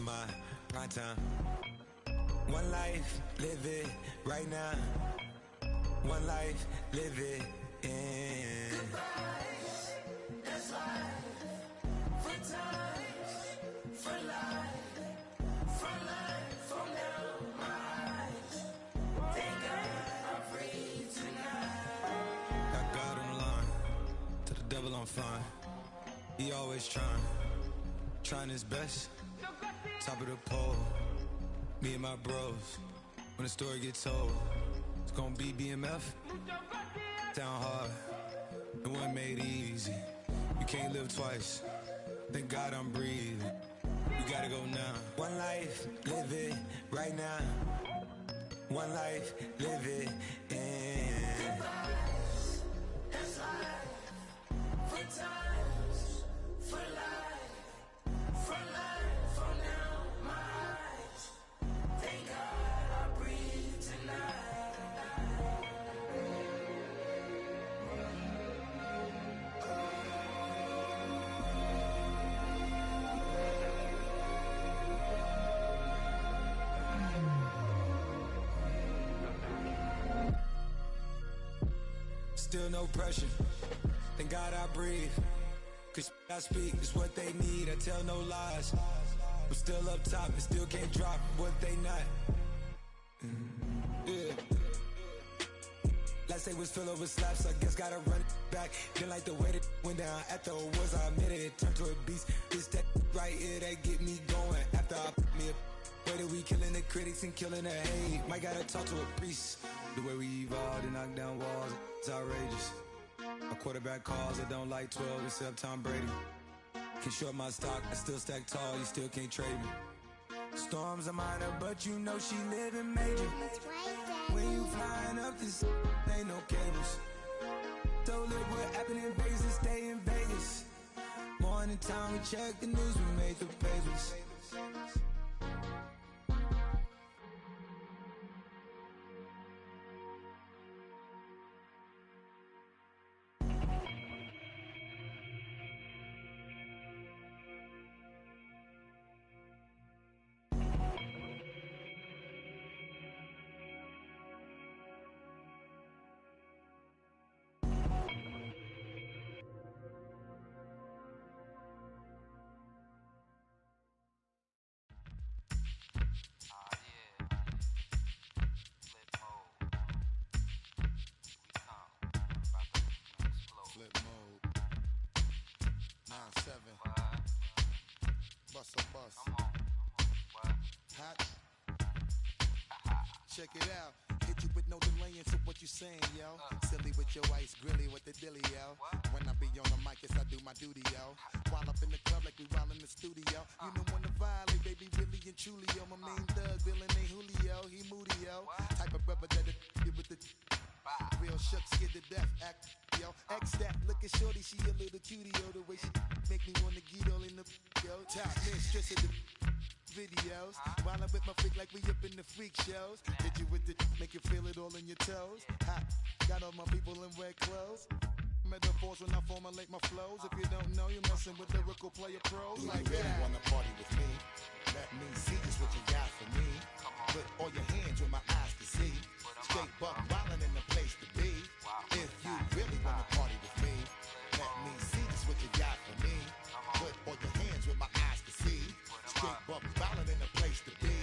my prime time. One life, live it right now. One life, live it in. Goodbyes, that's life. For times, for life. From life, from now, my eyes. Thank God I'm free tonight. Got God on the line, to the devil I'm fine. He always trying his best. Top of the pole, me and my bros. When the story gets told, it's gonna be BMF. Down hard, it wasn't made easy. You can't live twice. Thank God I'm breathing. We gotta go now. One life, live it right now. One life, live it in. Goodbyes, that's life. For times, for life. For life, from now, my eyes. Thank God I breathe tonight. Still no pressure. Thank God I breathe. Cause I speak is what they need. I tell no lies. I'm still up top and still can't drop what they not. Yeah. Last day was filled over slaps, I guess gotta run it back. Didn't like the way that went down after it was, I admitted it turned to a beast. It's that right here that get me going. After I put me a way that we killing the critics and killing the hate. Might gotta talk to a priest. The way we evolved and knock down walls, it's outrageous. My quarterback calls, I don't like 12 except Tom Brady. Can short my stock, I still stack tall, you still can't trade me. Storms are minor, but you know she living major. When you flying up this, ain't no cables. So look what happened in Vegas and stay in Vegas. Morning time, we check the news, we made the pages. Flip mode. 9-7. Bust a bus. Hot. Check it out. Hit you with no delay into what you saying, yo. Silly with your ice, grilly with the dilly, yo. When I be on the mic, yes, I do my duty, yo. While up in the club like we while in the studio. You don't wanna violate, baby, really and truly, yo. My main thug, villain ain't Julio, he moody, yo. Type of brother that'll you with the real shook, scared to death, act, yo. X that, look at shorty, she a little cutie, yo. The way she make me wanna get all in the, yo. Top mistress of the videos. While I'm with my freak like we up in the freak shows. Hit you with the make you feel it all in your toes. Hot, got all my people in red clothes. Metaphors when I formulate my flows. If you don't know, you're messing with lyrical player pros. Do like you really that. wanna party with me? Let me see just what you got for me. Put all your hands where my eyes can see. Straight buck wildin' in the place to be. If you really wanna party with me, let me see just what you got for me. Put all your hands where my eyes can see. Straight buck wildin' in the place to be.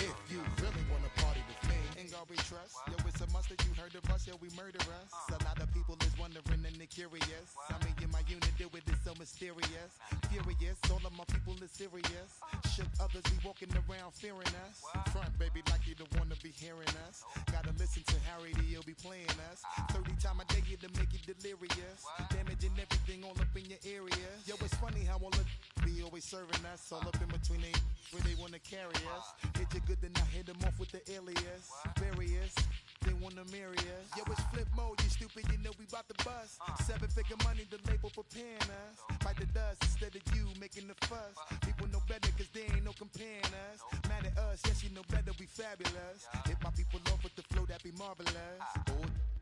If you really wanna party with me. Ain't God we trust. Yo, it's a must that you heard of us. Yo, we murder us. A lot of people is wondering and they curious. I mean, in my unit deal with it so mysterious. Furious, all of my people is serious. Shook others be walking around fearing us. Front, baby, like you don't wanna be hearing us. Gotta listen to Harry D, he'll be playing us. 30 times a day to make you delirious. Damaging everything all up in your area. Yo, it's funny how all of be always serving us. All up in between they where they wanna carry us. Hit you good, then I hit them off with the alias. Various, they wanna marry us. Yo, it's flip mode, you stupid, you know we bout to bust. 7-figure money, the label preparing us. Bite the dust instead of you making the fuss. People know better cause they ain't no comparing us. Mad at us, yes you know better, we fabulous. Hit my people off with the flow that be marvelous.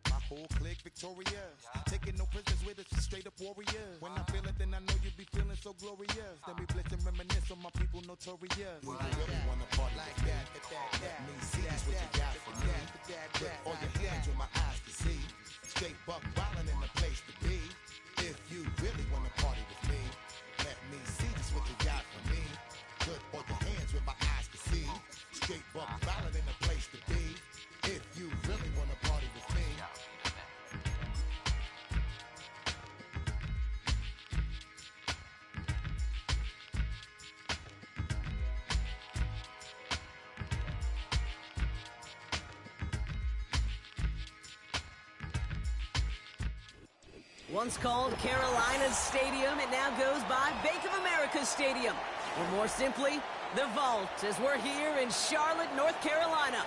My whole clique victorious. Take taking no prisoners with us, straight up warriors. When I feel it, then I know you be feeling so glorious. Then we blitz and reminisce on my people notorious. When you really wanna party like that, let me see just what you got for me. Put all your hands where my eyes can see. Straight buck wildin' in the place to be. If you really wanna party with me, let me see just what you got for me. Put all your hands where my eyes can see. Straight buck wildin' in the place to be. If you really wanna party with me. Once called Carolinas Stadium, it now goes by Bank of America Stadium, or more simply, the Vault, as we're here in Charlotte, North Carolina.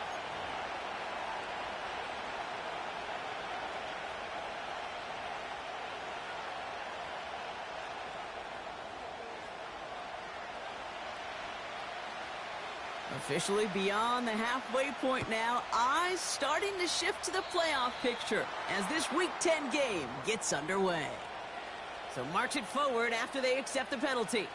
Officially beyond the halfway point now, eyes starting to shift to the playoff picture as this Week 10 game gets underway. So march it forward after they accept the penalty.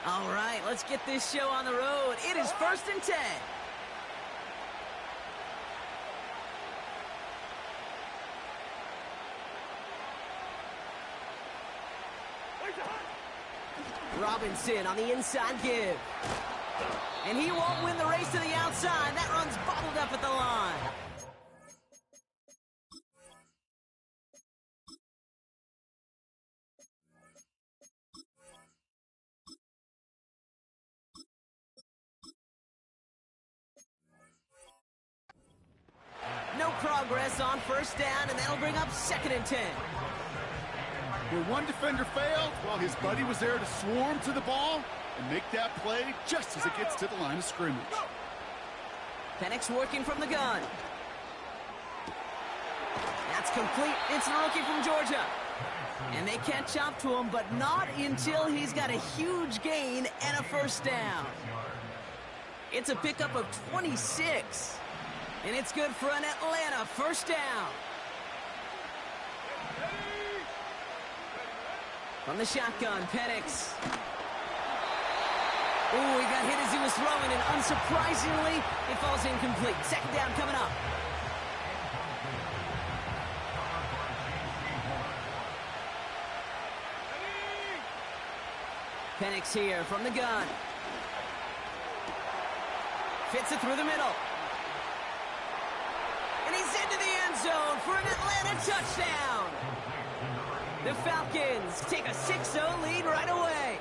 All right, let's get this show on the road. It is 1st and 10. Robinson on the inside give. And he won't win the race to the outside. That run's bottled up at the line. No progress on 1st down, and that'll bring up 2nd and 10. Where one defender failed, well, his buddy was there to swarm to the ball and make that play just as it gets to the line of scrimmage. Penix working from the gun. That's complete. It's the rookie from Georgia. And they catch up to him, but not until he's got a huge gain and a 1st down. It's a pickup of 26. And it's good for an Atlanta 1st down. From the shotgun, Penix. Ooh, he got hit as he was throwing, and unsurprisingly, it falls incomplete. 2nd down coming up. Penix here from the gun. Fits it through the middle. And he's into the end zone for an Atlanta touchdown. The Falcons take a 6-0 lead right away.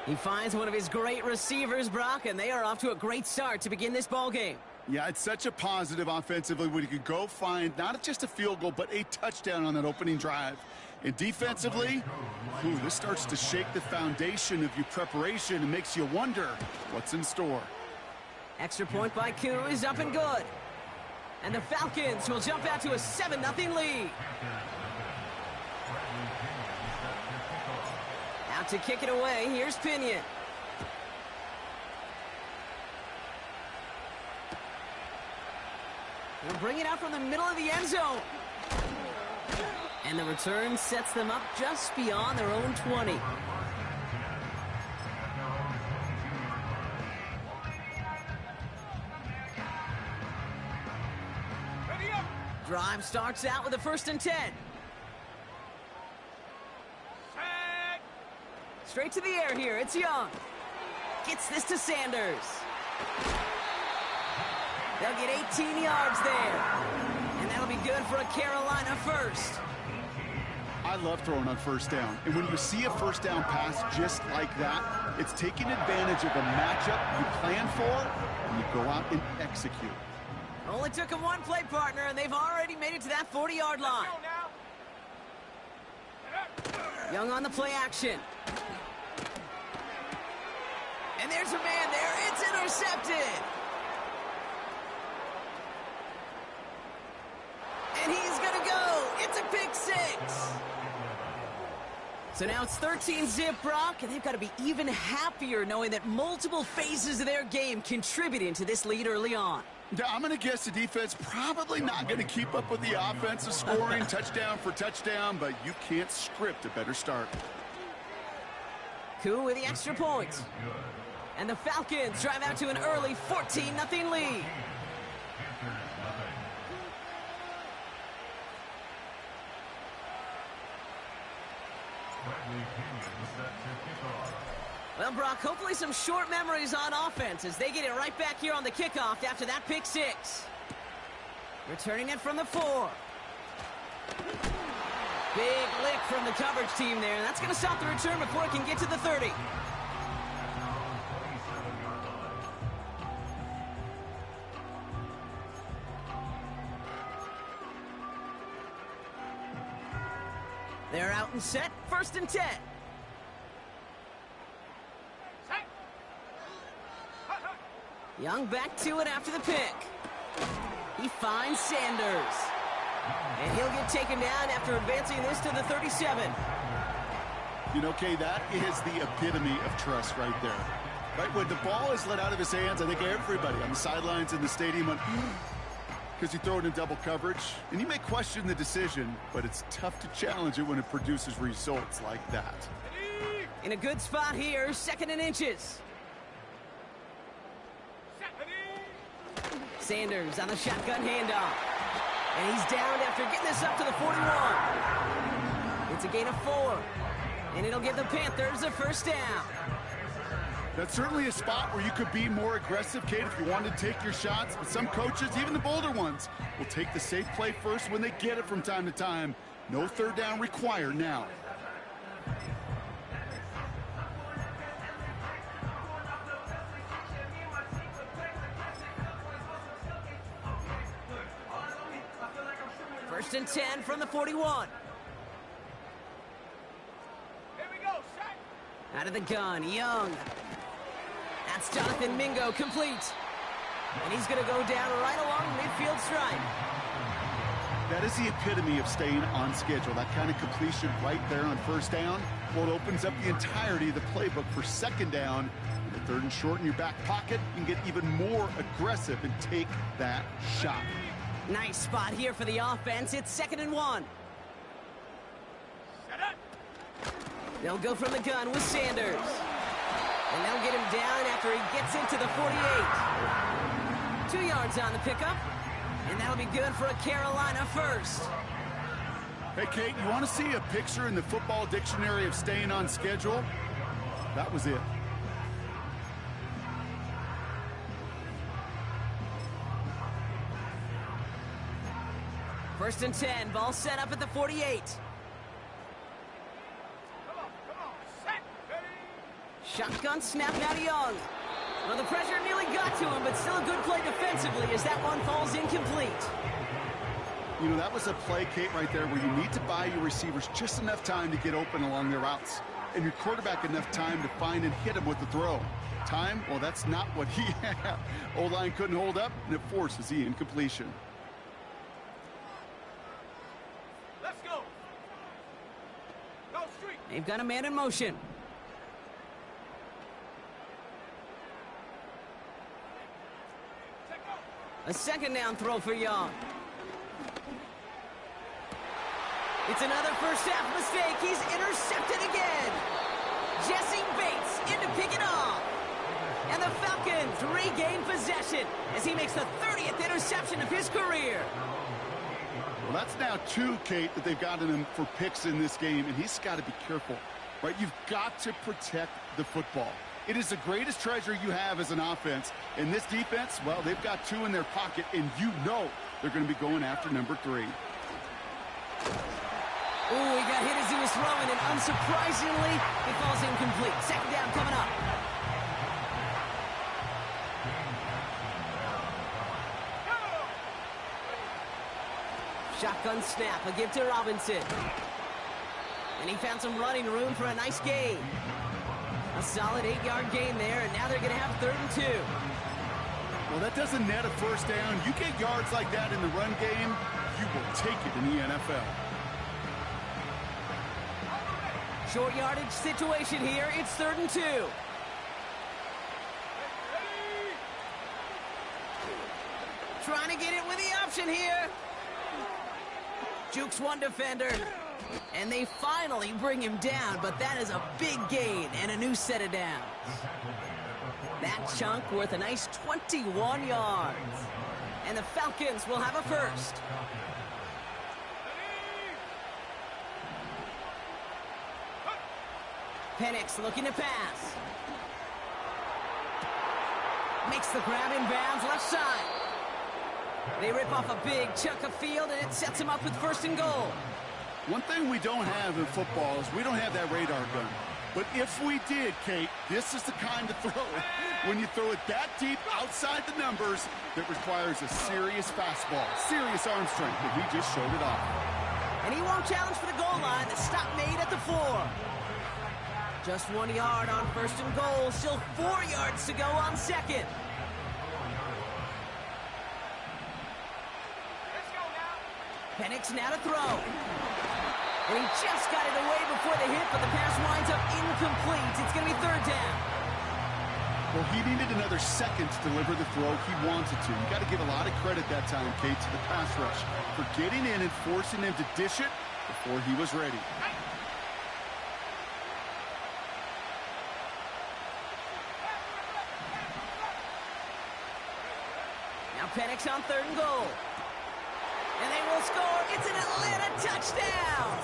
He finds one of his great receivers, Brock, and they are off to a great start to begin this ball game. Yeah, it's such a positive offensively when you could go find not just a field goal, but a touchdown on that opening drive. And defensively, this starts to shake the foundation of your preparation and makes you wonder what's in store. Extra point by Koo is up and good. And the Falcons will jump out to a 7-0 lead. Out to kick it away, here's Pinion. He'll bring it out from the middle of the end zone. And the return sets them up just beyond their own 20. Drive starts out with a 1st and 10. Straight to the air here, it's Young. Gets this to Sanders. They'll get 18 yards there. And that'll be good for a Carolina 1st. I love throwing on 1st down. And when you see a 1st down pass just like that, it's taking advantage of a matchup you plan for, and you go out and execute. Only took him one play, partner, and they've already made it to that 40-yard line. Young on the play action. And there's a man there. It's intercepted. a pick six. So now it's 13-zip, Brock, and they've got to be even happier knowing that multiple phases of their game contributing to this lead early on. Yeah, I'm going to guess the defense probably not going to keep up with the offensive scoring touchdown for touchdown, but you can't script a better start. Koo with the extra point. And the Falcons drive out to an early 14-0 lead. Well, Brock, hopefully some short memories on offense as they get it right back here on the kickoff after that pick six. Returning it from the 4. Big lick from the coverage team there, and that's going to stop the return before it can get to the 30. They're out and set, 1st and 10. Young back to it after the pick. He finds Sanders. And he'll get taken down after advancing this to the 37. You know, Kay, that is the epitome of trust right there. Right, when the ball is let out of his hands, I think everybody on the sidelines in the stadium went, because you throw it in double coverage, and you may question the decision, but it's tough to challenge it when it produces results like that. In a good spot here, 2nd and inches. Sanders on the shotgun handoff. And he's down after getting this up to the 41. It's a gain of 4. And it'll give the Panthers a 1st down. That's certainly a spot where you could be more aggressive, Kate, if you wanted to take your shots. But some coaches, even the bolder ones, will take the safe play first when they get it from time to time. No 3rd down required now. First and 10 from the 41. Here we go, shot. Out of the gun, Young. That's Jonathan Mingo, complete. And he's going to go down right along the midfield stripe. That is the epitome of staying on schedule. That kind of completion right there on 1st down. Well, it opens up the entirety of the playbook for 2nd down. With 3rd and short in your back pocket, you can get even more aggressive and take that shot. Nice spot here for the offense. It's 2nd and 1. Set up. They'll go from the gun with Sanders. And they'll get him down after he gets into the 48. 2 yards on the pickup. And that'll be good for a Carolina 1st. Hey, Kate, you want to see a picture in the football dictionary of staying on schedule? That was it. First and 10, ball set up at the 48. Come on, set. Ready. Shotgun snap now to Young. Well, the pressure nearly got to him, but still a good play defensively as that one falls incomplete. You know, that was a play, Kate, right there where you need to buy your receivers just enough time to get open along their routes. And your quarterback enough time to find and hit him with the throw. Time? Well, that's not what he had. O-line couldn't hold up, and it forces the incompletion. Let's go. Go street. They've got a man in motion. Check out. A 2nd down throw for Young. It's another first half mistake. He's intercepted again. Jesse Bates in to pick it off. And the Falcons regain possession as he makes the 30th interception of his career. Well, that's now 2, Kate, that they've gotten him for picks in this game, and he's got to be careful, right? You've got to protect the football. It is the greatest treasure you have as an offense. And this defense, well, they've got 2 in their pocket, and you know they're going to be going after number 3. Ooh, he got hit as he was throwing, and unsurprisingly, he falls incomplete. 2nd down coming up. Shotgun snap, a give to Robinson. And he found some running room for a nice gain. A solid 8-yard gain there, and now they're going to have 3rd and 2. Well, that doesn't net a first down. You get yards like that in the run game, you will take it in the NFL. Short yardage situation here. It's 3rd and 2. Trying to get it with the option here. Jukes one defender. And they finally bring him down, but that is a big gain and a new set of downs. That chunk worth a nice 21 yards. And the Falcons will have a first. Penix looking to pass. Makes the grab in bounds left side. They rip off a big chunk of field, and it sets him up with 1st and goal. One thing we don't have in football is we don't have that radar gun. But if we did, Kate, this is the kind of throw. When you throw it that deep outside the numbers, that requires a serious fastball, serious arm strength, and he just showed it off. And he won't challenge for the goal line. The stop made at the 4. Just 1 yard on 1st and goal. Still 4 yards to go on 2nd. Penix now to throw. And he just got it away before the hit, but the pass winds up incomplete. It's going to be 3rd down. Well, he needed another second to deliver the throw he wanted to. You got to give a lot of credit that time, Kate, to the pass rush for getting in and forcing him to dish it before he was ready. Now Penix on 3rd and goal. And they will score. It's an Atlanta touchdown.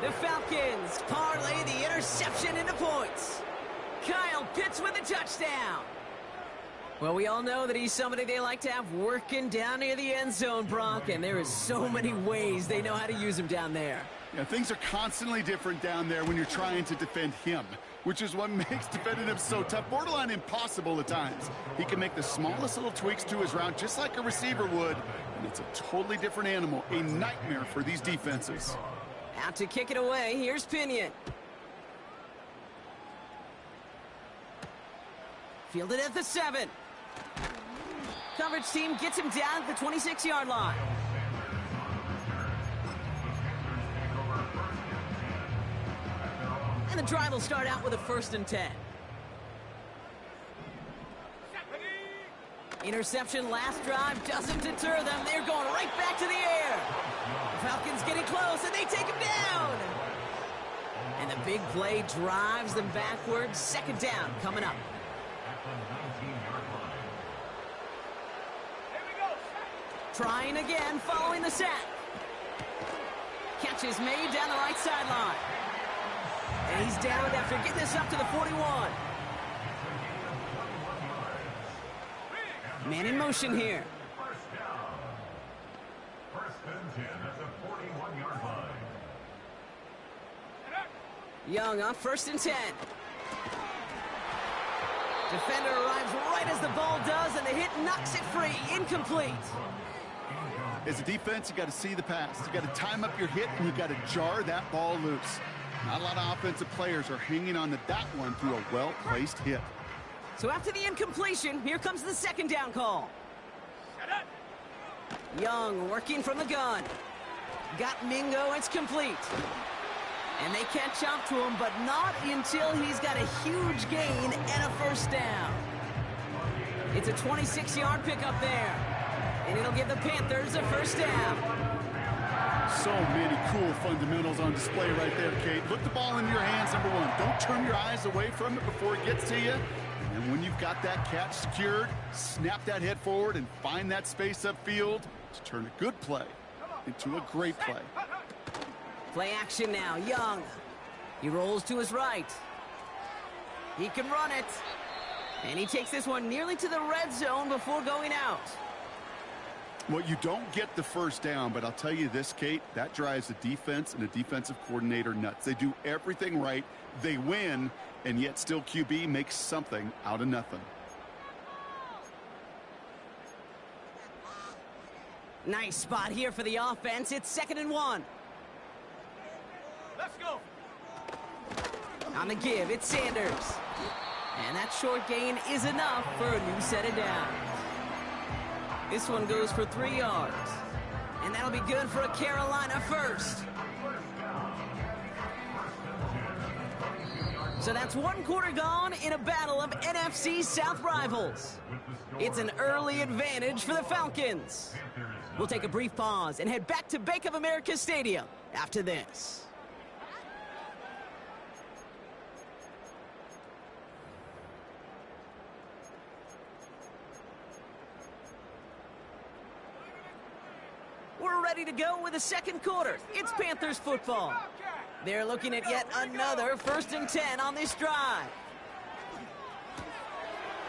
The Falcons parlay the interception into points. Kyle Pitts with a touchdown. Well, we all know that he's somebody they like to have working down near the end zone, Brock, and there is so many ways they know how to use him down there. Yeah, things are constantly different down there when you're trying to defend him, which is what makes defending him so tough, borderline impossible at times. He can make the smallest little tweaks to his route just like a receiver would, and it's a totally different animal, a nightmare for these defenses. Out to kick it away, here's Pinion. Fielded at the 7. Coverage team gets him down at the 26-yard line. And the drive will start out with a 1st and 10. Interception last drive doesn't deter them. They're going right back to the air. The Falcons getting close, and they take him down. And the big play drives them backwards. 2nd down coming up. Trying again, following the sack. Catch is made down the right sideline. And he's down after getting this up to the 41. Man in motion here. Young on 1st and 10. Defender arrives right as the ball does, and the hit knocks it free. Incomplete. As a defense, you got to see the pass. You got to time up your hit, and you got to jar that ball loose. Not a lot of offensive players are hanging on to that one through a well-placed hit. So after the incompletion, here comes the 2nd down call. Young working from the gun. Got Mingo, it's complete. And they catch up to him, but not until he's got a huge gain and a 1st down. It's a 26-yard pickup there. And it'll give the Panthers a 1st down. So many cool fundamentals on display right there, Kate. Look the ball in your hands, number 1. Don't turn your eyes away from it before it gets to you. And when you've got that catch secured, snap that head forward and find that space upfield to turn a good play into a great play. Play action now, Young. He rolls to his right. He can run it. And he takes this one nearly to the red zone before going out. Well, you don't get the 1st down, but I'll tell you this, Kate, that drives the defense and the defensive coordinator nuts. They do everything right. They win, and yet still QB makes something out of nothing. Nice spot here for the offense. It's 2nd and 1. Let's go. On the give, it's Sanders. And that short gain is enough for a new set of downs. This one goes for 3 yards. And that'll be good for a Carolina 1st. So that's one quarter gone in a battle of NFC South rivals. It's an early advantage for the Falcons. We'll take a brief pause and head back to Bank of America Stadium after this. We're ready to go with the second quarter. It's Panthers football. They're looking at yet another 1st and 10 on this drive.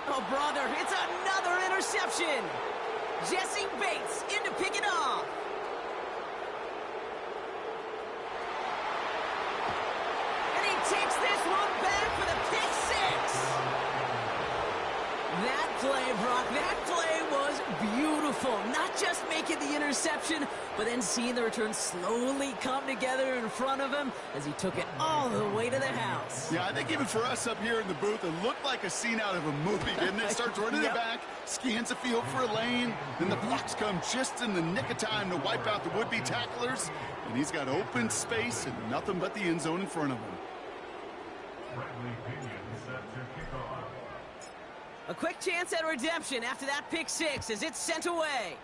Oh, brother, it's another interception. Jesse Bates in to pick it off. And he takes this one back for the pick six. That play, Brock, that play was beautiful. Not just making the interception, but then seeing the return slowly come together in front of him as he took it all the way to the house. Yeah, I think even for us up here in the booth, it looked like a scene out of a movie, didn't it? Starts running it back, scans the field for a lane, then the blocks come just in the nick of time to wipe out the would-be tacklers, and he's got open space and nothing but the end zone in front of him. A quick chance at redemption after that pick six as it's sent away.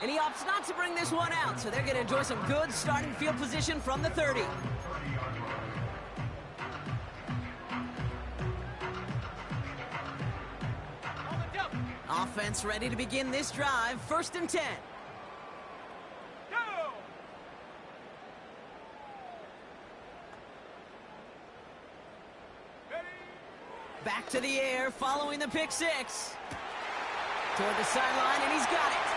And he opts not to bring this one out, so they're going to enjoy some good starting field position from the 30. Offense ready to begin this drive, 1st and 10. Back to the air following the pick six. Toward the sideline, and he's got it.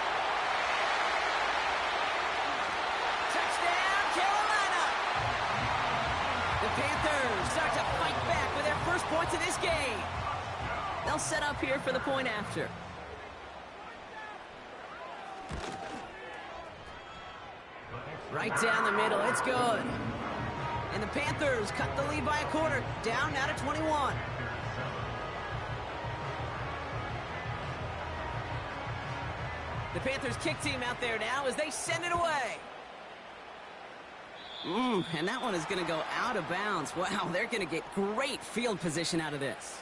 Touchdown, Carolina! The Panthers start to fight back with their first points of this game. They'll set up here for the point after. Right down the middle, it's good. And the Panthers cut the lead by a quarter, down now to 21. The Panthers kick team out there now as they send it away. And that one is going to go out of bounds. Wow, they're going to get great field position out of this.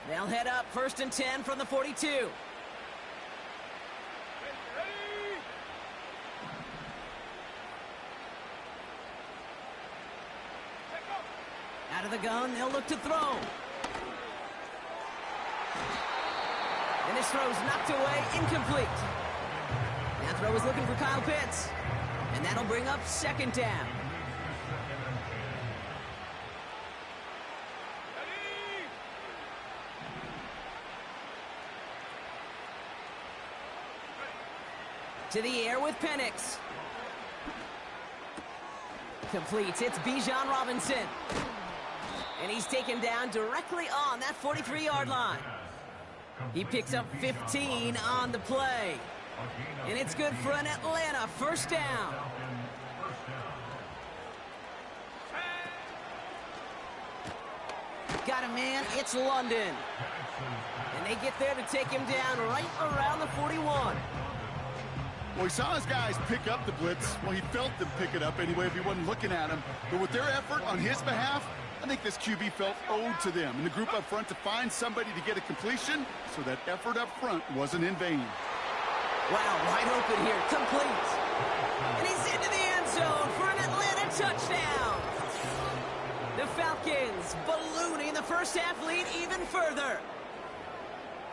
They'll head up 1st and 10 from the 42. Out of the gun, they'll look to throw. And this throw's knocked away, incomplete. That throw is looking for Kyle Pitts. And that'll bring up 2nd down. To the air with Penix. Completes. It's Bijan Robinson. And he's taken down directly on that 43-yard line. He picks up 15 on the play. And it's good for an Atlanta 1st down. Got a man, it's London. And they get there to take him down right around the 41. Well, he saw his guys pick up the blitz. Well, he felt them pick it up anyway if he wasn't looking at him. But with their effort on his behalf, I think this QB felt owed to them and the group up front to find somebody to get a completion, so that effort up front wasn't in vain. Wow, wide open here, complete. And he's into the end zone for an Atlanta touchdown. The Falcons ballooning the first half lead even further.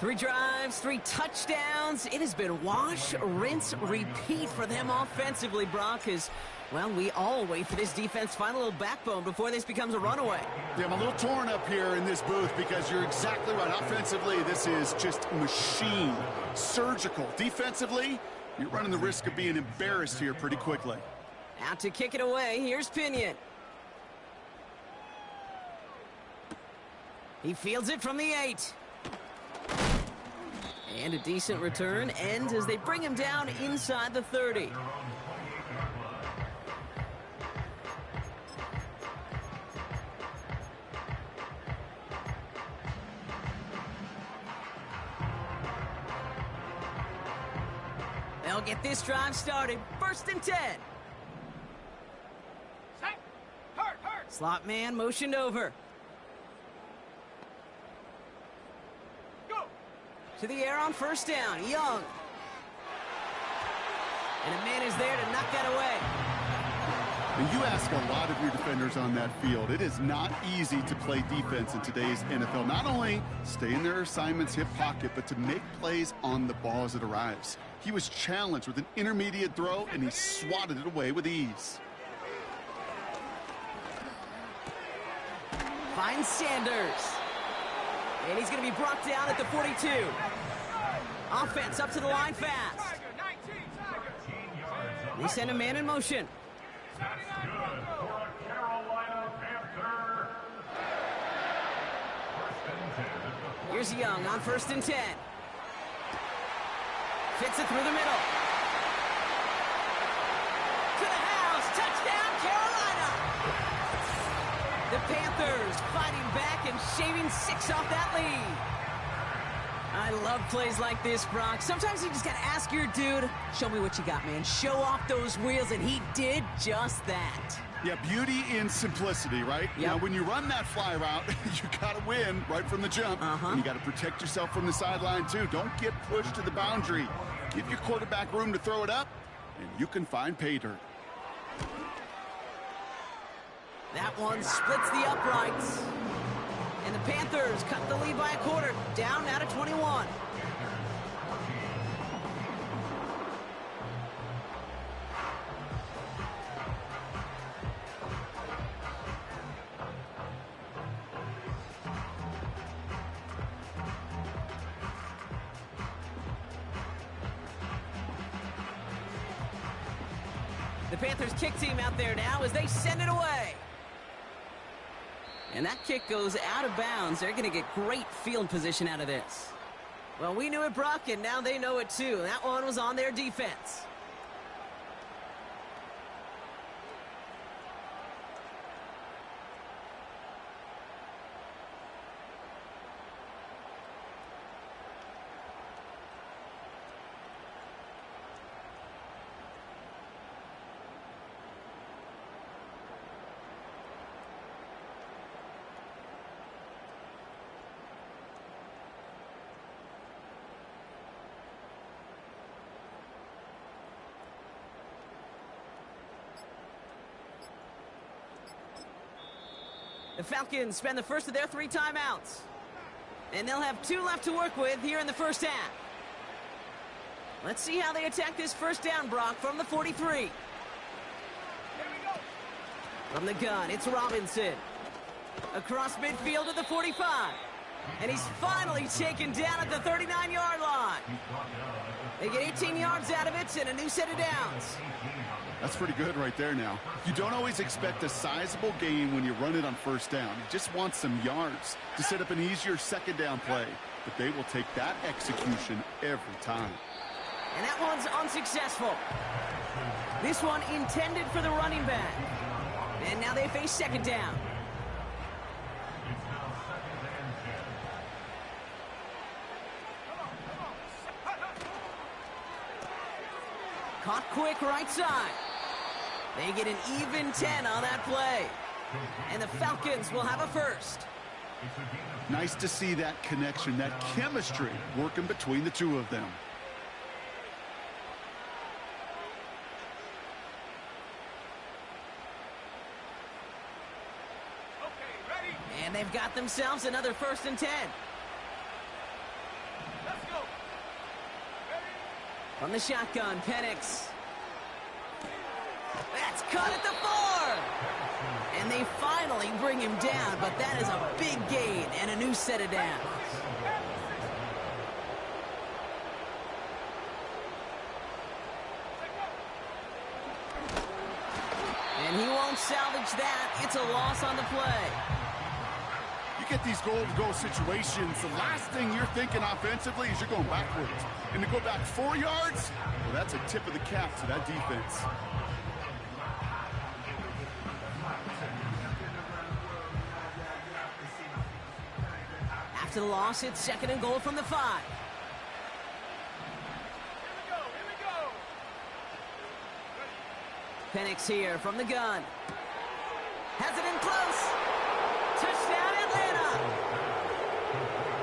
3 drives, 3 touchdowns. It has been wash, rinse, repeat for them offensively, Brock, as, well, we all wait for this defense to find a little backbone before this becomes a runaway. Yeah, I'm a little torn up here in this booth because you're exactly right. Offensively, this is just machine, surgical. Defensively, you're running the risk of being embarrassed here pretty quickly. Out to kick it away, here's Pinion. He fields it from the 8. And a decent return ends as they bring him down inside the 30. They'll get this drive started. 1st and 10. Set. Hurt. Slot man motioned over. Go. To the air on 1st down. Young. And a man is there to knock that away. And you ask a lot of your defenders on that field. It is not easy to play defense in today's NFL. Not only stay in their assignment's hip pocket, but to make plays on the ball as it arrives. He was challenged with an intermediate throw, and he swatted it away with ease. Finds Sanders. And he's going to be brought down at the 42. Offense up to the line fast. Tiger, 19, Tiger. They send a man in motion. 79 Bronco. Carolina Panther. 1st and 10. Here's Young on 1st and 10. Fits it through the middle. To the house. Touchdown, Carolina. The Panthers fighting back and shaving 6 off that lead. I love plays like this, Brock. Sometimes you just got to ask your dude, show me what you got, man. Show off those wheels, and he did just that. Yeah, beauty in simplicity, right? Yep. Now, when you run that fly route, you got to win right from the jump. And you got to protect yourself from the sideline, too. Don't get pushed to the boundary. Give your quarterback room to throw it up, and you can find pay dirt. That one splits the uprights. And the Panthers cut the lead by a quarter, down out of 21. The Panthers kick team out there now as they send it away. And that kick goes out of bounds. They're going to get great field position out of this. Well, we knew it, Brock, and now they know it too. That one was on their defense. The Falcons spend the first of their 3 timeouts. And they'll have 2 left to work with here in the first half. Let's see how they attack this 1st down, Brock, from the 43. Here we go. From the gun, it's Robinson. Across midfield to the 45. And he's finally taken down at the 39-yard line. They get 18 yards out of it and a new set of downs. That's pretty good right there now. You don't always expect a sizable gain when you run it on 1st down. You just want some yards to set up an easier 2nd down play. But they will take that execution every time. And that one's unsuccessful. This one intended for the running back. And now they face 2nd down. Caught quick right side. They get an even 10 on that play. And the Falcons will have a first. Nice to see that connection, that chemistry working between the two of them. Okay, ready? And they've got themselves another 1st and 10. Let's go. Ready? From the shotgun, Penix. That's cut at the 4. And they finally bring him down, but that is a big gain and a new set of downs. And he won't salvage that. It's a loss on the play. You get these goal-to-goal situations, the last thing you're thinking offensively is you're going backwards. And to go back 4 yards, well, that's a tip of the cap to that defense. After the loss, it's 2nd and goal from the 5. Here we go. Penix here from the gun. Has it in close. Touchdown, Atlanta.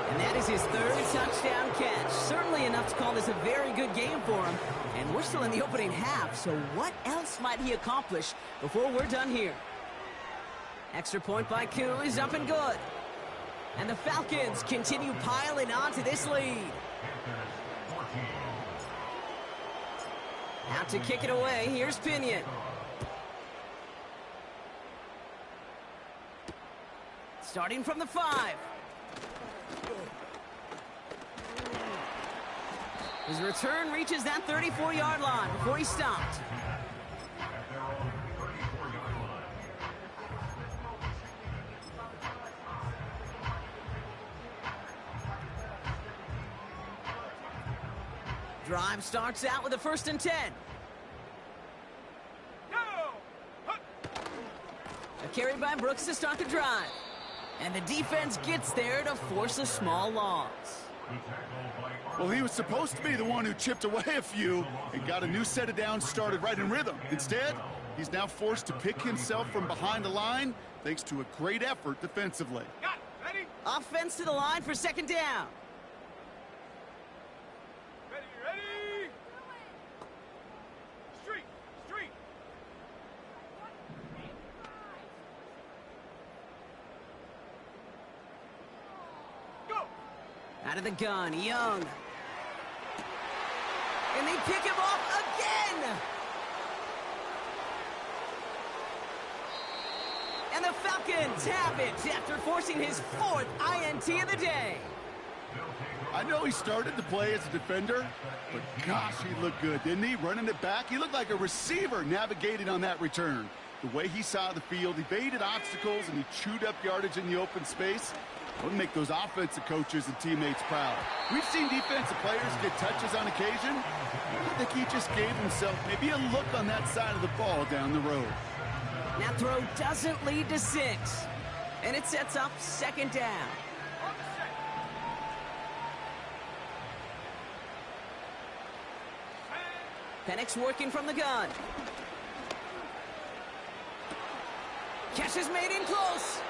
And that is his third touchdown catch. Certainly enough to call this a very good game for him. And we're still in the opening half, so what else might he accomplish before we're done here? Extra point by Koo is up and good. And the Falcons continue piling on to this lead. Out to kick it away, here's Pinion. Starting from the 5. His return reaches that 34-yard line before he stopped. Drive starts out with a 1st and 10. A carry by Brooks to start the drive. And the defense gets there to force a small loss. Well, he was supposed to be the one who chipped away a few and got a new set of downs started right in rhythm. Instead, he's now forced to pick himself from behind the line thanks to a great effort defensively. Got it. Ready? Offense to the line for 2nd down. Ready? Street. Go. Out of the gun, Young. And they pick him off again! And the Falcons have it after forcing his 4th INT of the day. I know he started to play as a defender, but gosh, he looked good, didn't he? Running it back, he looked like a receiver navigating on that return. The way he saw the field, he baited obstacles, and he chewed up yardage in the open space. That would make those offensive coaches and teammates proud. We've seen defensive players get touches on occasion. I think he just gave himself maybe a look on that side of the ball down the road. That throw doesn't lead to 6. And it sets up 2nd down. On the set. Penix working from the gun. Catch is made in close.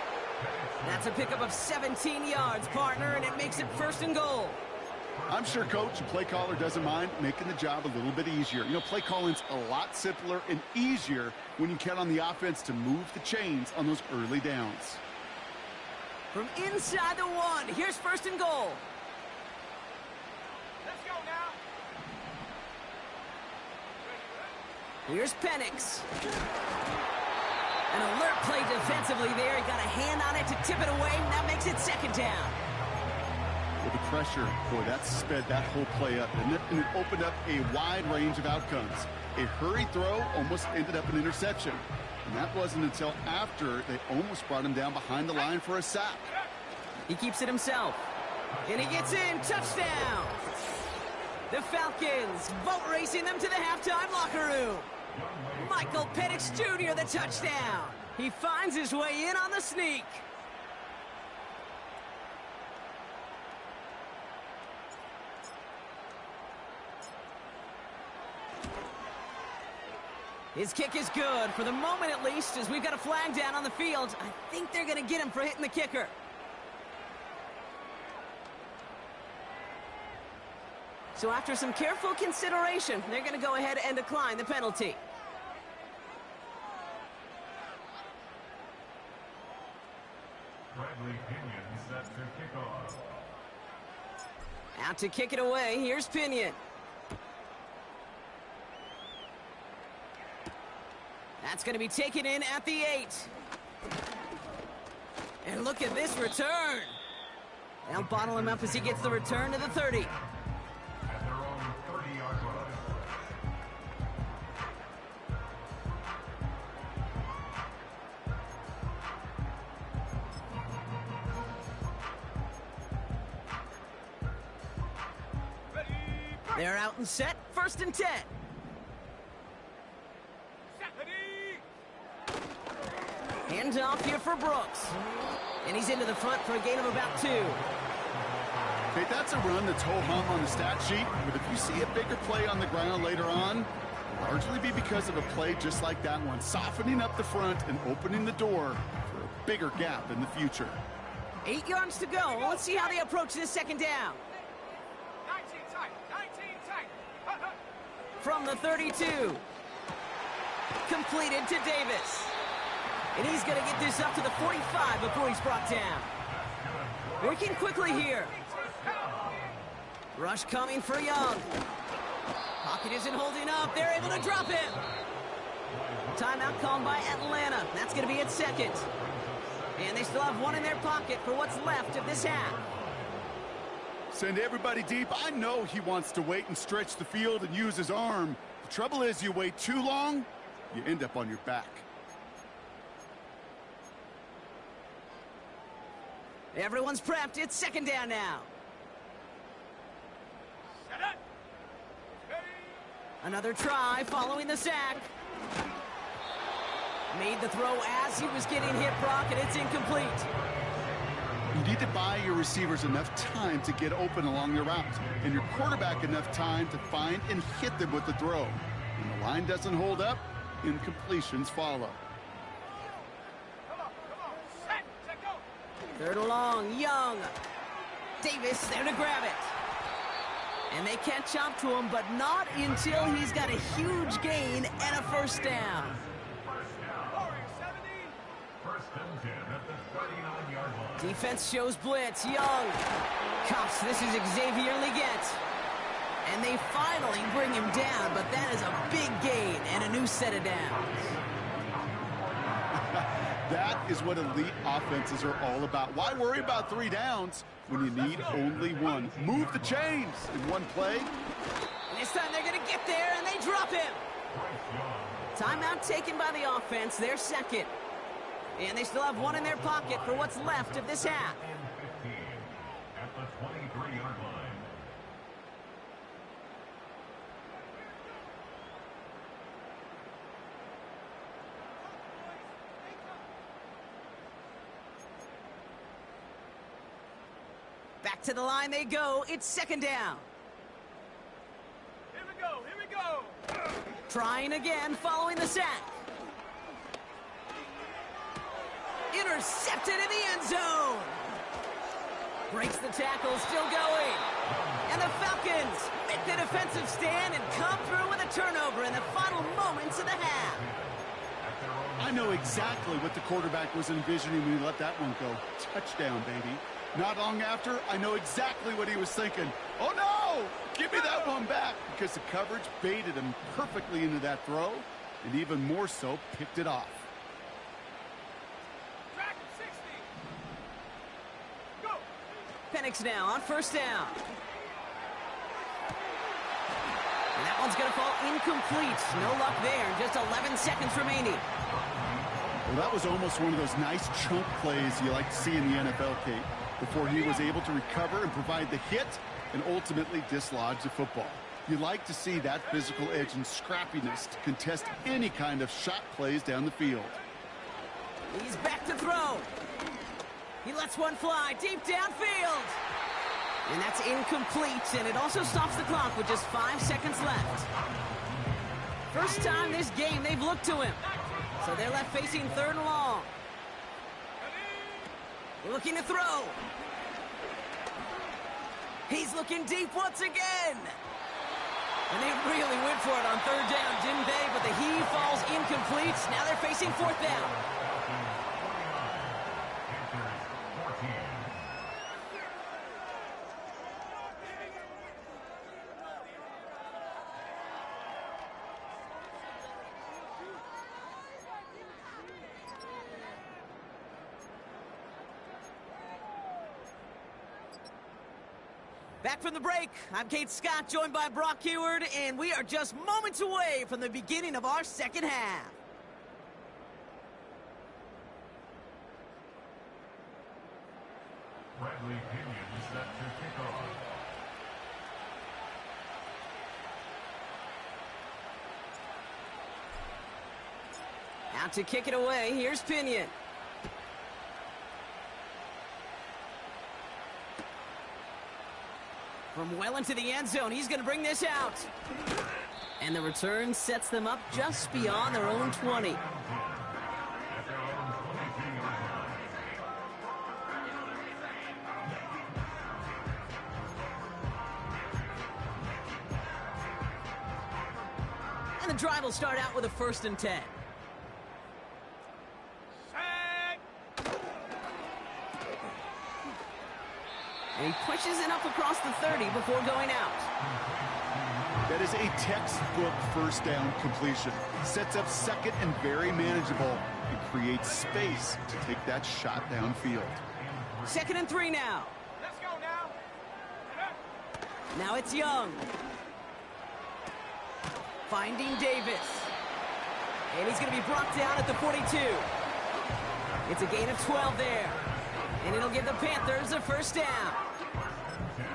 That's a pickup of 17 yards, partner, and it makes it 1st and goal. I'm sure coach and play caller doesn't mind making the job a little bit easier. You know, play calling's a lot simpler and easier when you count on the offense to move the chains on those early downs. From inside the 1, here's 1st and goal. Let's go now. Here's Penix. An alert play defensively there. He got a hand on it to tip it away, and that makes it 2nd down. With the pressure, boy, that sped that whole play up, didn't it? And it opened up a wide range of outcomes. A hurried throw almost ended up an interception. And that wasn't until after they almost brought him down behind the line for a sack. He keeps it himself. And he gets in. Touchdown! The Falcons boat racing them to the halftime locker room. Michael Penix Jr. the touchdown. He finds his way in on the sneak. His kick is good, for the moment at least, as we've got a flag down on the field. I think they're going to get him for hitting the kicker. So after some careful consideration, they're going to go ahead and decline the penalty. Bradley Pinion set to kick off. Out to kick it away, here's Pinion. That's going to be taken in at the 8. And look at this return. They'll bottle him up as he gets the return to the 30. At their own 30-yard line. Ready? They're out and set, 1st and 10. Ready? Hand off here for Brooks. And he's into the front for a gain of about 2. Okay, that's a run that's ho-hum on the stat sheet, but if you see a bigger play on the ground later on, Largely be because of a play just like that one, softening up the front and opening the door for a bigger gap in the future. 8 yards to go. Let's see how they approach this second down. 19 tight. 19 tight. From the 32. Completed to Davis. And he's going to get this up to the 45 before he's brought down. Working quickly here. Rush coming for Young. Pocket isn't holding up. They're able to drop him. Timeout called by Atlanta. That's going to be its second. And they still have one in their pocket for what's left of this half. Send everybody deep. I know he wants to wait and stretch the field and use his arm. The trouble is, you wait too long, you end up on your back. Everyone's prepped. It's second down now. Set up. Ready. Another try following the sack. Made the throw as he was getting hit, Brock, and it's incomplete. You need to buy your receivers enough time to get open along their route, and your quarterback enough time to find and hit them with the throw. When the line doesn't hold up, incompletions follow. Come on. Set. Set. Go. Third and long, Young. Davis there to grab it. And they catch up to him, but not until he's got a huge gain and a first down. Warriors 70. First and 10 at the 39-yard line. Defense shows blitz. Young. Cuffs. This is Xavier Leggett. And they finally bring him down, but that is a big gain and a new set of downs. That is what elite offenses are all about. Why worry about 3 downs when you need only one? Move the chains in one play. And this time they're going to get there, and they drop him. Timeout taken by the offense, their second. And they still have one in their pocket for what's left of this half. And 15 at the 23-yard line. Back to the line they go. It's second down. Here we go. Trying again following the sack. Intercepted in the end zone. Breaks the tackle, still going. And the Falcons make the defensive stand and come through with a turnover in the final moments of the half. I know exactly what the quarterback was envisioning when he let that one go. Touchdown, baby. Not long after, I know exactly what he was thinking. Oh, no! Give me that one back! Because the coverage baited him perfectly into that throw, and even more so, picked it off. Track 60. Go. Penix now on first down. And that one's going to fall incomplete. No luck there. Just 11 seconds remaining. Well, that was almost one of those nice chunk plays you like to see in the NFL, Kate, before he was able to recover and provide the hit and ultimately dislodge the football. You like to see that physical edge and scrappiness to contest any kind of shot plays down the field. He's back to throw. He lets one fly deep downfield. And that's incomplete, and it also stops the clock with just 5 seconds left. First time this game they've looked to him. So they're left facing third and long. Looking to throw. He's looking deep once again. And they really went for it on third down, didn't they? But the heave falls incomplete. Now they're facing fourth down. Back from the break, I'm Kate Scott, joined by Brock Huard, and we are just moments away from the beginning of our second half. Bradley Pinion set to kick off. Out to kick it away, here's Pinion. From well into the end zone, he's going to bring this out. And the return sets them up just beyond their own 20. And the drive will start out with a 1st and 10. And he pushes it up across the 30 before going out. That is a textbook first down completion. Sets up second and very manageable and creates space to take that shot downfield. 2nd and 3 now. Let's go now. Now it's Young. Finding Davis. And he's going to be brought down at the 42. It's a gain of 12 there. And it'll give the Panthers a 1st down.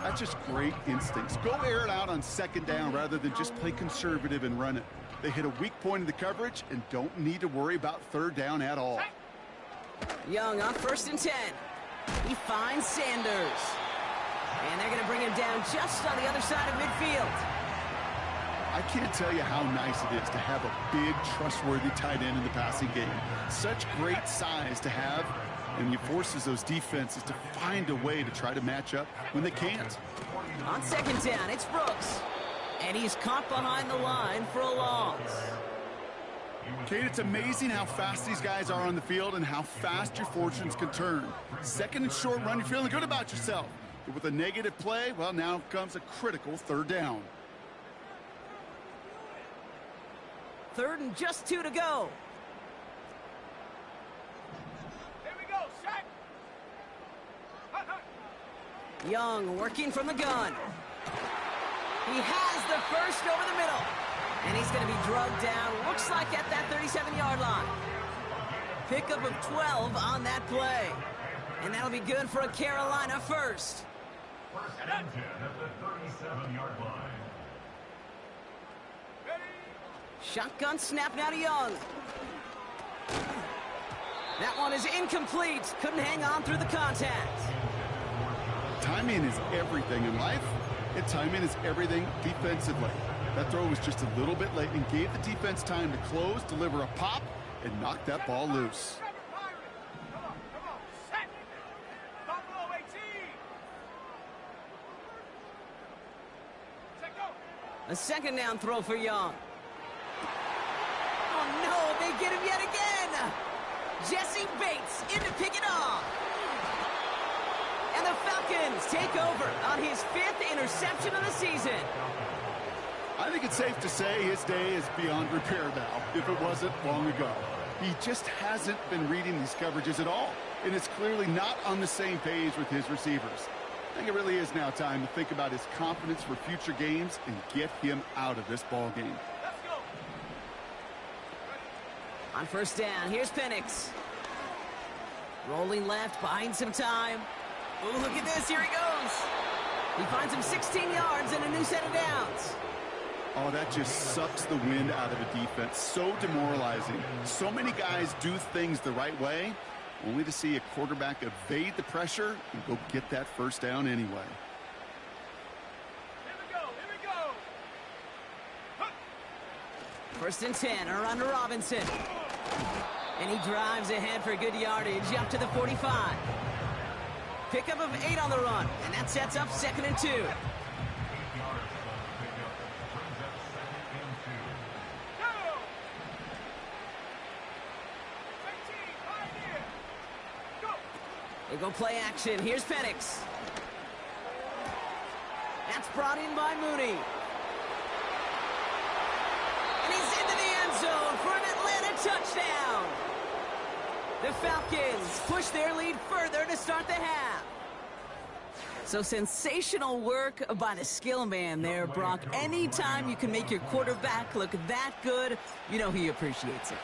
That's just great instincts. Go air it out on 2nd down rather than just play conservative and run it. They hit a weak point in the coverage and don't need to worry about 3rd down at all. Young on 1st and 10. He finds Sanders. And they're going to bring him down just on the other side of midfield. I can't tell you how nice it is to have a big, trustworthy tight end in the passing game. Such great size to have, and he forces those defenses to find a way to try to match up when they can't. On 2nd down, it's Brooks. And he's caught behind the line for a loss. Kate, it's amazing how fast these guys are on the field and how fast your fortunes can turn. 2nd and short run, you're feeling good about yourself. But with a negative play, well, now comes a critical 3rd down. 3rd and just 2 to go. Here we go. Set. Young working from the gun. He has the 1st over the middle. And he's going to be drugged down, looks like at that 37-yard line. Pickup of 12 on that play. And that'll be good for a Carolina 1st. 1st and 10 at the 37-yard line. Shotgun snap now to Young. That one is incomplete. Couldn't hang on through the contact. Timing is everything in life, and timing is everything defensively. That throw was just a little bit late and gave the defense time to close, deliver a pop, and knock that ball loose. Come on. Set. Buffalo 18. Set, go. A 2nd down throw for Young. Oh no, they get him yet again. Jesse Bates in to pick it off. And the Falcons take over on his 5th interception of the season. I think it's safe to say his day is beyond repair now, if it wasn't long ago. He just hasn't been reading these coverages at all, and it's clearly not on the same page with his receivers. I think it really is now time to think about his confidence for future games and get him out of this ball game. Let's go. On 1st down, here's Penix. Rolling left, buying some time. Oh, look at this, here he goes. He finds him 16 yards and a new set of downs. Oh, that just sucks the wind out of a defense. So demoralizing. So many guys do things the right way, only to see a quarterback evade the pressure and go get that 1st down anyway. Here we go. 1st and 10, around to Robinson. And he drives ahead for good yardage up to the 45. Pickup of 8 on the run, and that sets up 2nd and 2. They go play action. Here's Penix. That's brought in by Mooney. And he's into the end zone for an Atlanta touchdown. The Falcons push their lead further to start the half. So sensational work by the skill man there, Brock. Anytime you can make your quarterback look that good, you know he appreciates it.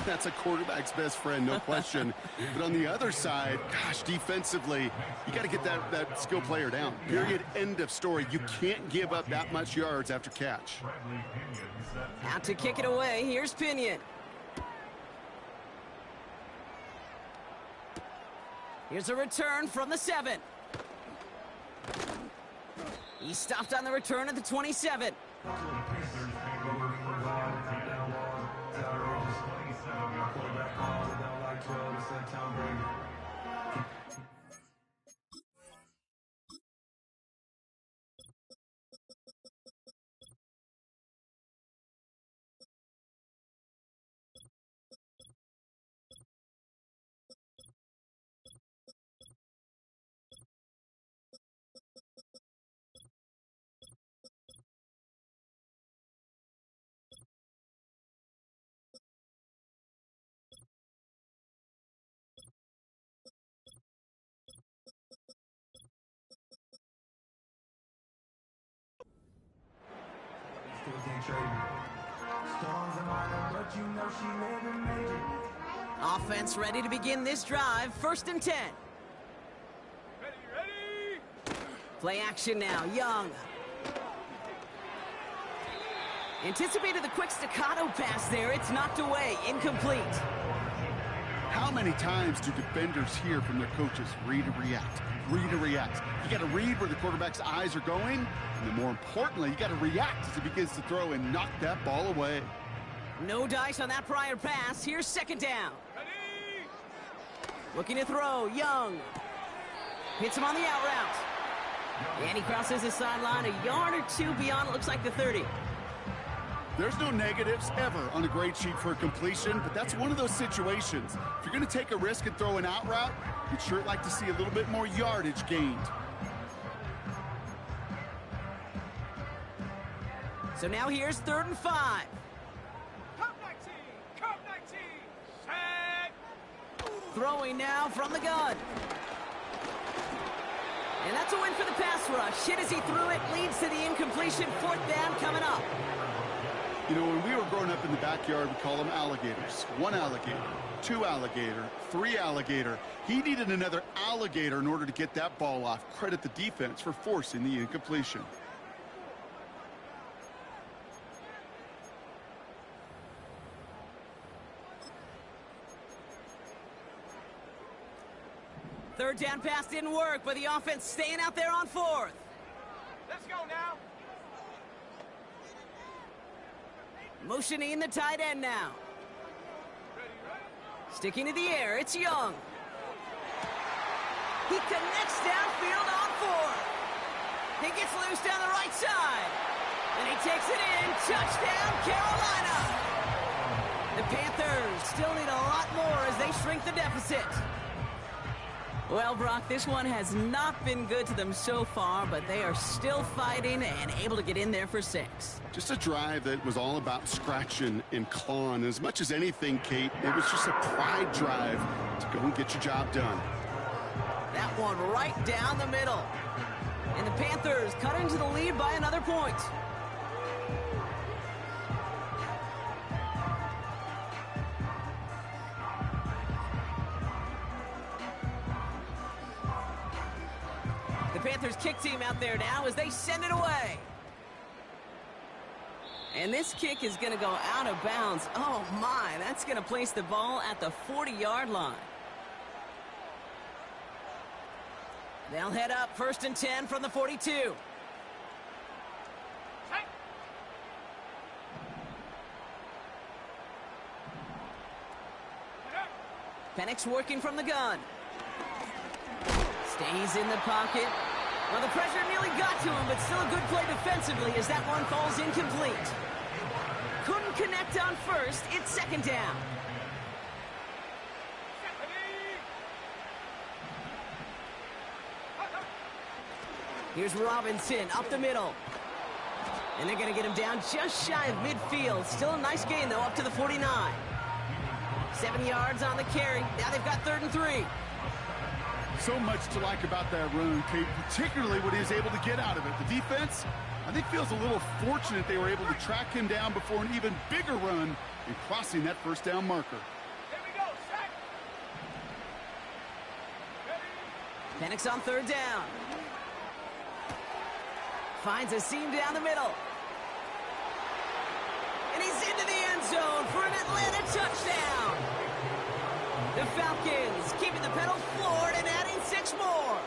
That's a quarterback's best friend, no question. But on the other side, gosh, defensively, you got to get that skill player down. Period. End of story. You can't give up that much yards after catch. Out to kick it away. Here's Pinion. Here's a return from the 7. He stopped on the return at the 27. Offense ready to begin this drive. 1st and 10. Ready? Play action now. Young. Anticipated the quick staccato pass there. It's knocked away. Incomplete. How many times do defenders hear from their coaches, read and react, read and react? You got to read where the quarterback's eyes are going, and then more importantly, you got to react as he begins to throw and knock that ball away. No dice on that prior pass. Here's 2nd down. Ready? Looking to throw. Young. Hits him on the out route. And he crosses the sideline a yard or two beyond, it looks like the 30. There's no negatives ever on a grade sheet for a completion, but that's one of those situations. If you're going to take a risk and throw an out route, you'd sure like to see a little bit more yardage gained. So now here's 3rd and 5. Come 19! Come 19! Set! Throwing now from the gun. And that's a win for the pass rush. Hit as he threw it, leads to the incompletion. 4th down coming up. You know, when we were growing up in the backyard, we call them alligators. 1 alligator, 2 alligator, 3 alligator. He needed another alligator in order to get that ball off. Credit the defense for forcing the incompletion. Third down pass didn't work, but the offense staying out there on 4th. Let's go now! Motioning the tight end now. Sticking to the air, it's Young. He connects downfield on 4th. He gets loose down the right side. And he takes it in. Touchdown, Carolina. The Panthers still need a lot more as they shrink the deficit. Well, Brock, this one has not been good to them so far, but they are still fighting and able to get in there for 6. Just a drive that was all about scratching and clawing. As much as anything, Kate, it was just a pride drive to go and get your job done. That one right down the middle. And the Panthers cut into the lead by another point. The Panthers kick team out there now as they send it away. And this kick is going to go out of bounds. Oh, my. That's going to place the ball at the 40-yard line. They'll head up 1st and 10 from the 42. Penix working from the gun. Stays in the pocket. Well, the pressure nearly got to him, but still a good play defensively as that one falls incomplete. Couldn't connect on 1st. It's 2nd down. Here's Robinson up the middle. And they're going to get him down just shy of midfield. Still a nice gain, though, up to the 49. 7 yards on the carry. Now they've got 3rd and 3. So much to like about that run, Kate, particularly what he was able to get out of it. The defense, I think, feels a little fortunate they were able to track him down before an even bigger run in crossing that 1st down marker. Here we go, set! Penix on 3rd down. Finds a seam down the middle. And he's into the end zone for an Atlanta touchdown. The Falcons keeping the pedal floored and adding 6 more.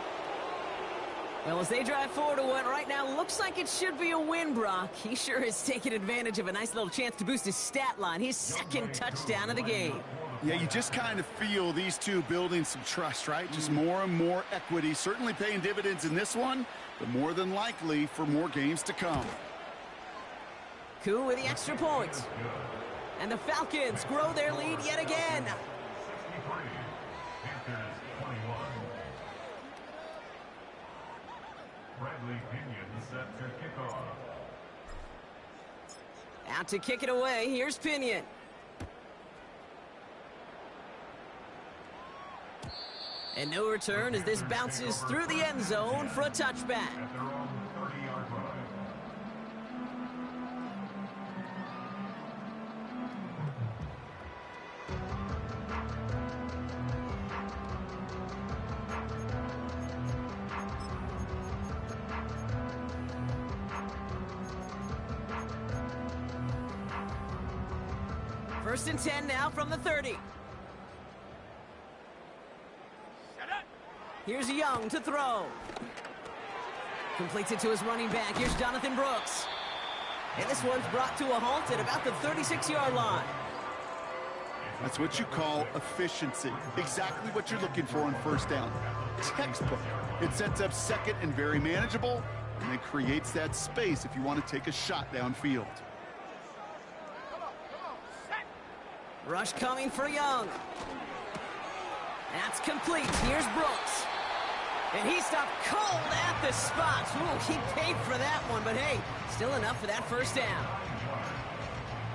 Well, as they drive forward to what right now looks like it should be a win, Brock. He sure is taking advantage of a nice little chance to boost his stat line. His 2nd touchdown of the game. Yeah, you just kind of feel these two building some trust, right? Just more and more equity. Certainly paying dividends in this one, but more than likely for more games to come. Koo with the extra point. And the Falcons grow their lead yet again. Panthers 21. Bradley Pinion set to kick off. Out to kick it away. Here's Pinion. And no return as this bounces through the end zone for a touchback. At their own 30-yard line. First and 10 now from the 30. Set up. Here's Young to throw. Completes it to his running back. Here's Jonathan Brooks. And this one's brought to a halt at about the 36-yard line. That's what you call efficiency. Exactly what you're looking for on first down. Textbook. It sets up second and very manageable, and it creates that space if you want to take a shot downfield. Come on, set. Rush coming for Young. That's complete. Here's Brooks. And he stopped cold at the spot. Ooh, he paid for that one, but hey, still enough for that first down.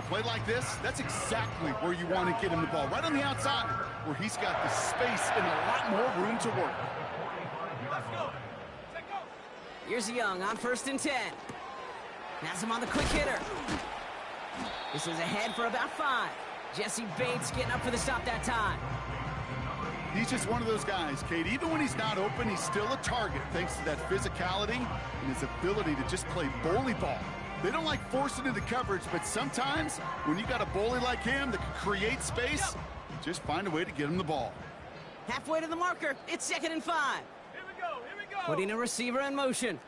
A play like this, that's exactly where you want to get him the ball. Right on the outside, where he's got the space and a lot more room to work. Let's go. Set go. Here's Young on first and 10. Has him on the quick hitter. This is ahead for about 5. Jesse Bates getting up for the stop that time. He's just one of those guys, Kate. Even when he's not open, he's still a target thanks to that physicality and his ability to just play bully ball. They don't like forcing into coverage, but sometimes when you got a bully like him that can create space, you just find a way to get him the ball. Halfway to the marker. It's 2nd and 5. Here we go. Here we go. Putting a receiver in motion.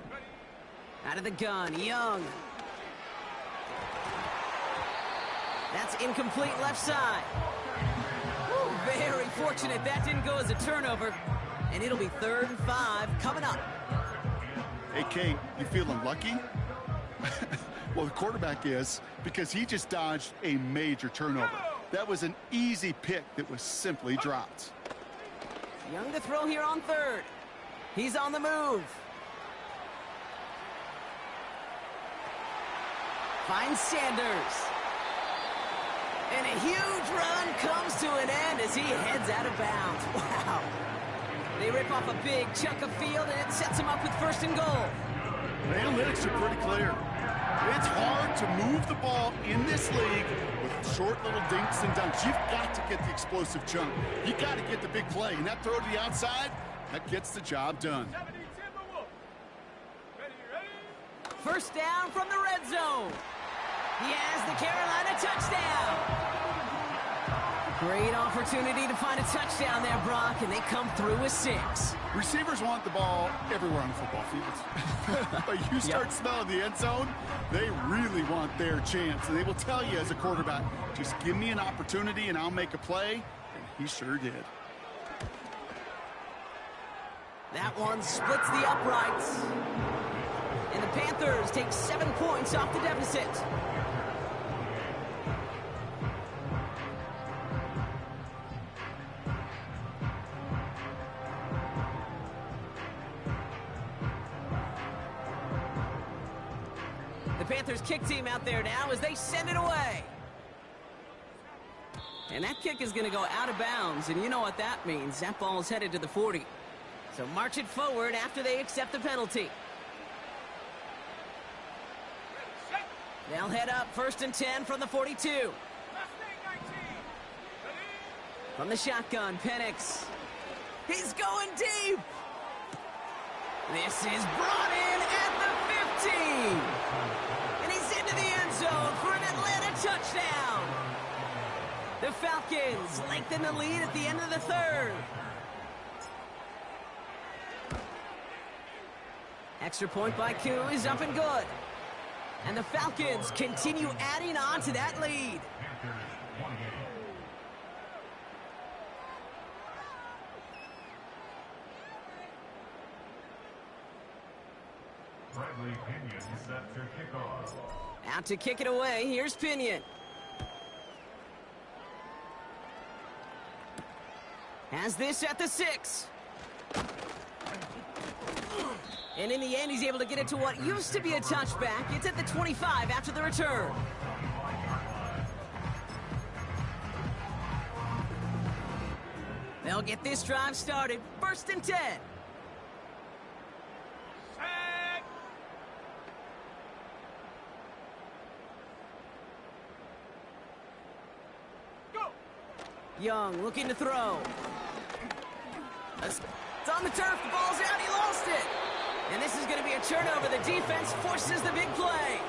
Ready. Out of the gun, Young. That's incomplete left side. Woo, very fortunate that didn't go as a turnover. And it'll be 3rd and 5 coming up. Hey, Kate, you feeling lucky? Well, the quarterback is, because he just dodged a major turnover. That was an easy pick that was simply dropped. Young to throw here on 3rd. He's on the move. Finds Sanders. And a huge run comes to an end as he heads out of bounds. Wow. They rip off a big chunk of field, and it sets him up with 1st and goal. The analytics are pretty clear. It's hard to move the ball in this league with short little dinks and dunks. You've got to get the explosive jump. You got to get the big play. And that throw to the outside, that gets the job done. 70 Timberwolves. Ready. First down from the red zone. He has the Carolina touchdown. Great opportunity to find a touchdown there, Brock, and they come through with 6. Receivers want the ball everywhere on the football field. But you start smelling the end zone, they really want their chance. And they will tell you as a quarterback, just give me an opportunity and I'll make a play. And he sure did. That one splits the uprights. And the Panthers take 7 points off the deficit. The Panthers kick team out there now as they send it away. And that kick is going to go out of bounds, and you know what that means. That ball is headed to the 40. So march it forward after they accept the penalty. They'll head up 1st and 10 from the 42. Last thing, 19. Ready. From the shotgun, Penix. He's going deep. This is brought in at the 15. And he's into the end zone for an Atlanta touchdown. The Falcons lengthen the lead at the end of the 3rd. Extra point by Koo is up and good. And the Falcons continue adding on to that lead. Bradley Pinion set to kick off. Out to kick it away, here's Pinion. Has this at the 6. And in the end, he's able to get it to what used to be a touchback. It's at the 25 after the return. They'll get this drive started. 1st and 10. Set. Go. Young looking to throw. It's on the turf. The ball's out. He lost it. And this is going to be a turnover. The defense forces the big play.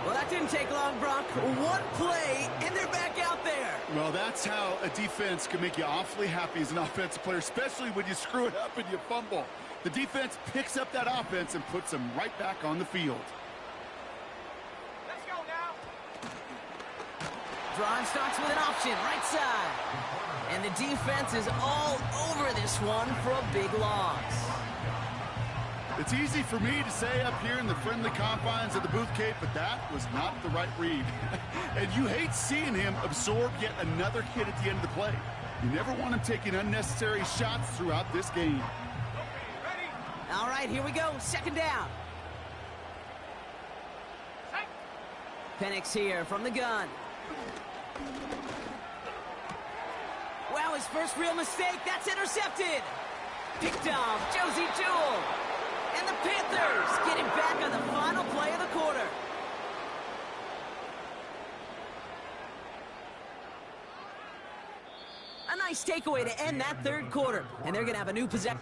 Well, that didn't take long, Brock. One play, and they're back out there. Well, that's how a defense can make you awfully happy as an offensive player, especially when you screw it up and you fumble. The defense picks up that offense and puts them right back on the field. Let's go now. Drive starts with an option, right side. And the defense is all over this one for a big loss. It's easy for me to say up here in the friendly confines of the Booth Cape, but that was not the right read. And you hate seeing him absorb yet another hit at the end of the play. You never want him taking unnecessary shots throughout this game. Ready? All right, here we go. Second down. Sight. Penix here from the gun. Wow, his first real mistake. That's intercepted. Picked off Josie Jewell. And the Panthers get him back on the final play of the quarter. A nice takeaway to end that third quarter. And they're going to have a new possession.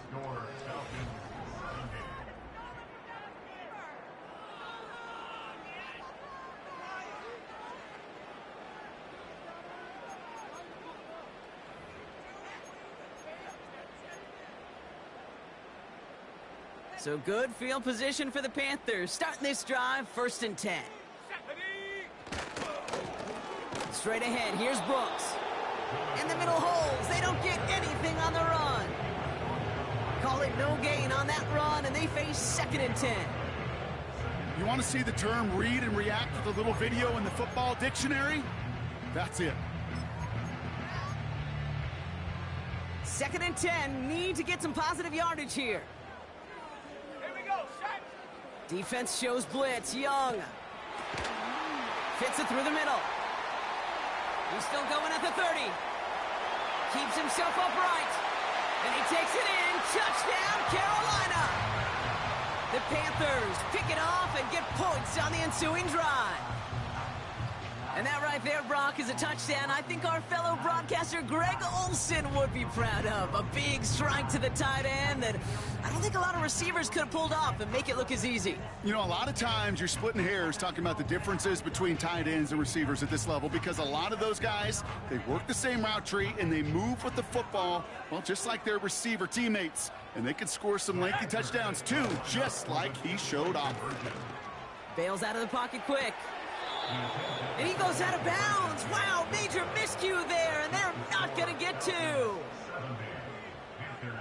So good field position for the Panthers. Starting this drive, 1st and 10. Straight ahead, here's Brooks. In the middle holes, they don't get anything on the run. Call it no gain on that run, and they face 2nd and 10. You want to see the term read and react with a little video in the football dictionary? That's it. 2nd and 10, need to get some positive yardage here. Defense shows blitz. Young fits it through the middle. He's still going at the 30. Keeps himself upright. And he takes it in. Touchdown, Carolina. The Panthers pick it off and get points on the ensuing drive. And that right there, Brock, is a touchdown I think our fellow broadcaster Greg Olsen would be proud of. A big strike to the tight end that I don't think a lot of receivers could have pulled off and make it look as easy. You know, a lot of times you're splitting hairs talking about the differences between tight ends and receivers at this level because a lot of those guys, they work the same route tree and they move with the football, well, just like their receiver teammates. And they can score some lengthy touchdowns too, just like he showed off. Bails out of the pocket quick. And he goes out of bounds. Wow, major miscue there, and they're not going to get to. 70, Panthers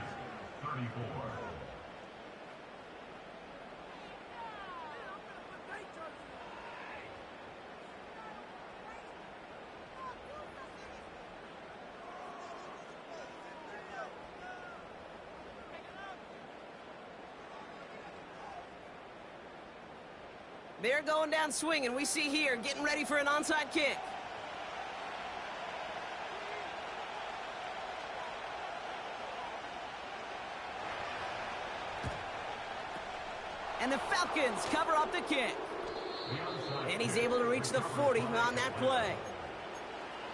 34. They're going down swinging. We see here, getting ready for an onside kick. And the Falcons cover up the kick. And he's able to reach the 40 on that play.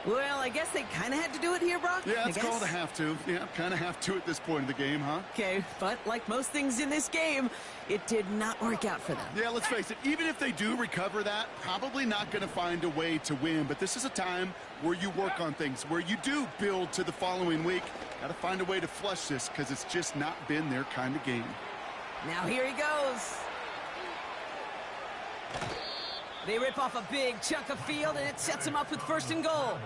Well, I guess they kind of had to do it here, Brock. Yeah, it's called a have to. Yeah, kind of have to at this point in the game, huh? Okay, but like most things in this game, it did not work out for them. Yeah, let's face it, even if they do recover that, probably not going to find a way to win. But this is a time where you work on things, where you do build to the following week. Got to find a way to flush this because it's just not been their kind of game. Now here he goes. They rip off a big chunk of field, and it sets him up with 1st and goal.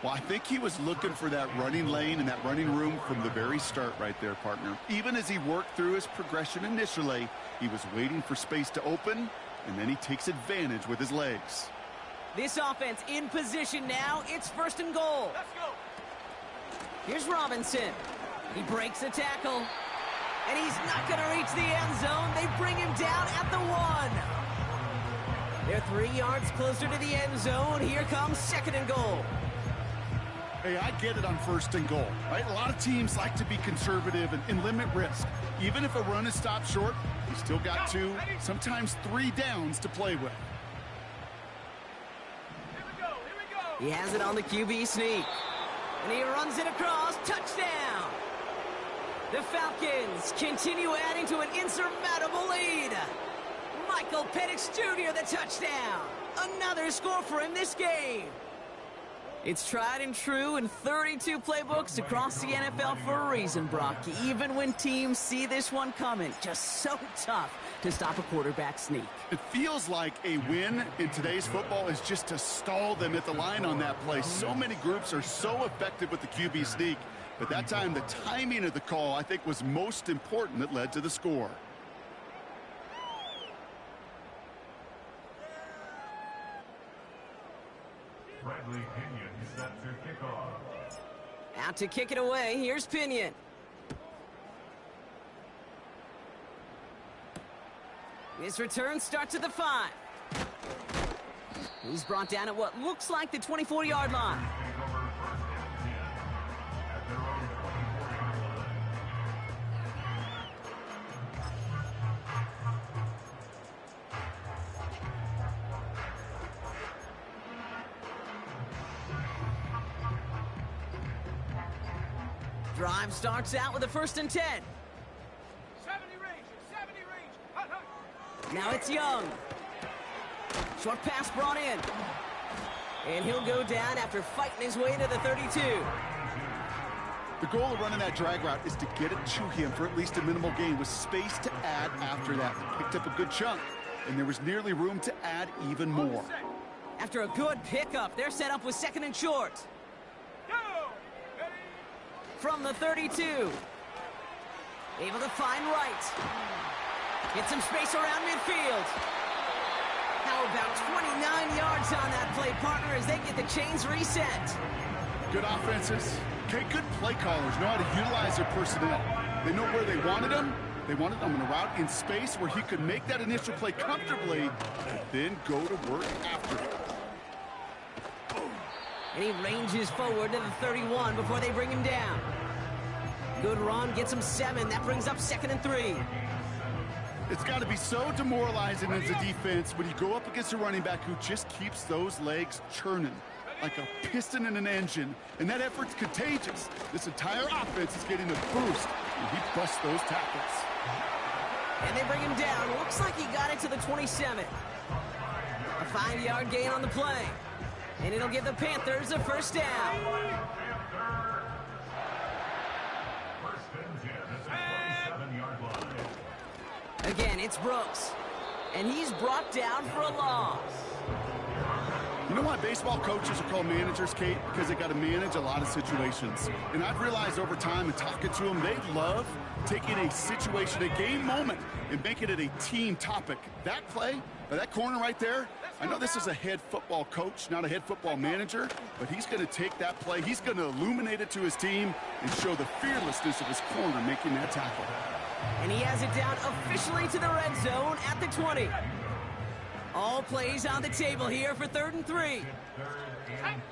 Well, I think he was looking for that running lane and that running room from the very start right there, partner. Even as he worked through his progression initially, he was waiting for space to open, and then he takes advantage with his legs. This offense in position now. It's 1st and goal. Let's go. Here's Robinson. He breaks a tackle, and he's not going to reach the end zone. They bring him down at the 1. They're 3 yards closer to the end zone. Here comes 2nd and goal. Hey, I get it on 1st and goal, right? A lot of teams like to be conservative and limit risk. Even if a run is stopped short, you still got 2, sometimes 3 downs to play with. Here we go. Here we go. He has it on the QB sneak. And he runs it across. Touchdown. The Falcons continue adding to an insurmountable lead. Michael Penix Jr. the touchdown. Another score for him this game. It's tried and true in 32 playbooks across the NFL for a reason, Brock. Even when teams see this one coming, just so tough to stop a quarterback sneak. It feels like a win in today's football is just to stall them at the line on that play. So many groups are so effective with the QB sneak, but that time the timing of the call, I think, was most important that led to the score. Bradley Pinion set to kick off. Out to kick it away, here's Pinion. This return starts at the 5. He's brought down at what looks like the 24-yard line. Take over first and 10 at their own 24-yard line. Drive starts out with a 1st and 10. 70 range, 70 range. Hut, hut. Now it's Young. Short pass brought in. And he'll go down after fighting his way to the 32. The goal of running that drag route is to get it to him for at least a minimal gain with space to add after that. He picked up a good chunk, and there was nearly room to add even more. After a good pickup, they're set up with 2nd and short. Go. Ready. From the 32. Able to find right. Get some space around midfield. How about 29 yards on that play, partner, as they get the chains reset. Good offenses. Okay, good play callers know how to utilize their personnel. They know where they wanted him. They wanted him in a route in space where he could make that initial play comfortably and then go to work after it. And he ranges forward to the 31 before they bring him down. Good run, gets him 7. That brings up 2nd and 3. It's got to be so demoralizing as a defense when you go up against a running back who just keeps those legs churning like a piston in an engine, and that effort's contagious. This entire offense is getting a boost, and he busts those tackles. And they bring him down. Looks like he got it to the 27. A 5-yard gain on the play. And it'll give the Panthers a 1st down. First and 10 at the 27-yard line. Again, it's Brooks. And he's brought down for a loss. You know why baseball coaches are called managers, Kate? Because they got to manage a lot of situations. And I've realized over time and talking to them, they love taking a situation, a game moment, and making it a team topic. That play, or that corner right there, I know this is a head football coach, not a head football manager, but he's going to take that play, he's going to illuminate it to his team and show the fearlessness of his corner making that tackle. And he has it down officially to the red zone at the 20. All plays on the table here for 3rd and 3. 3rd and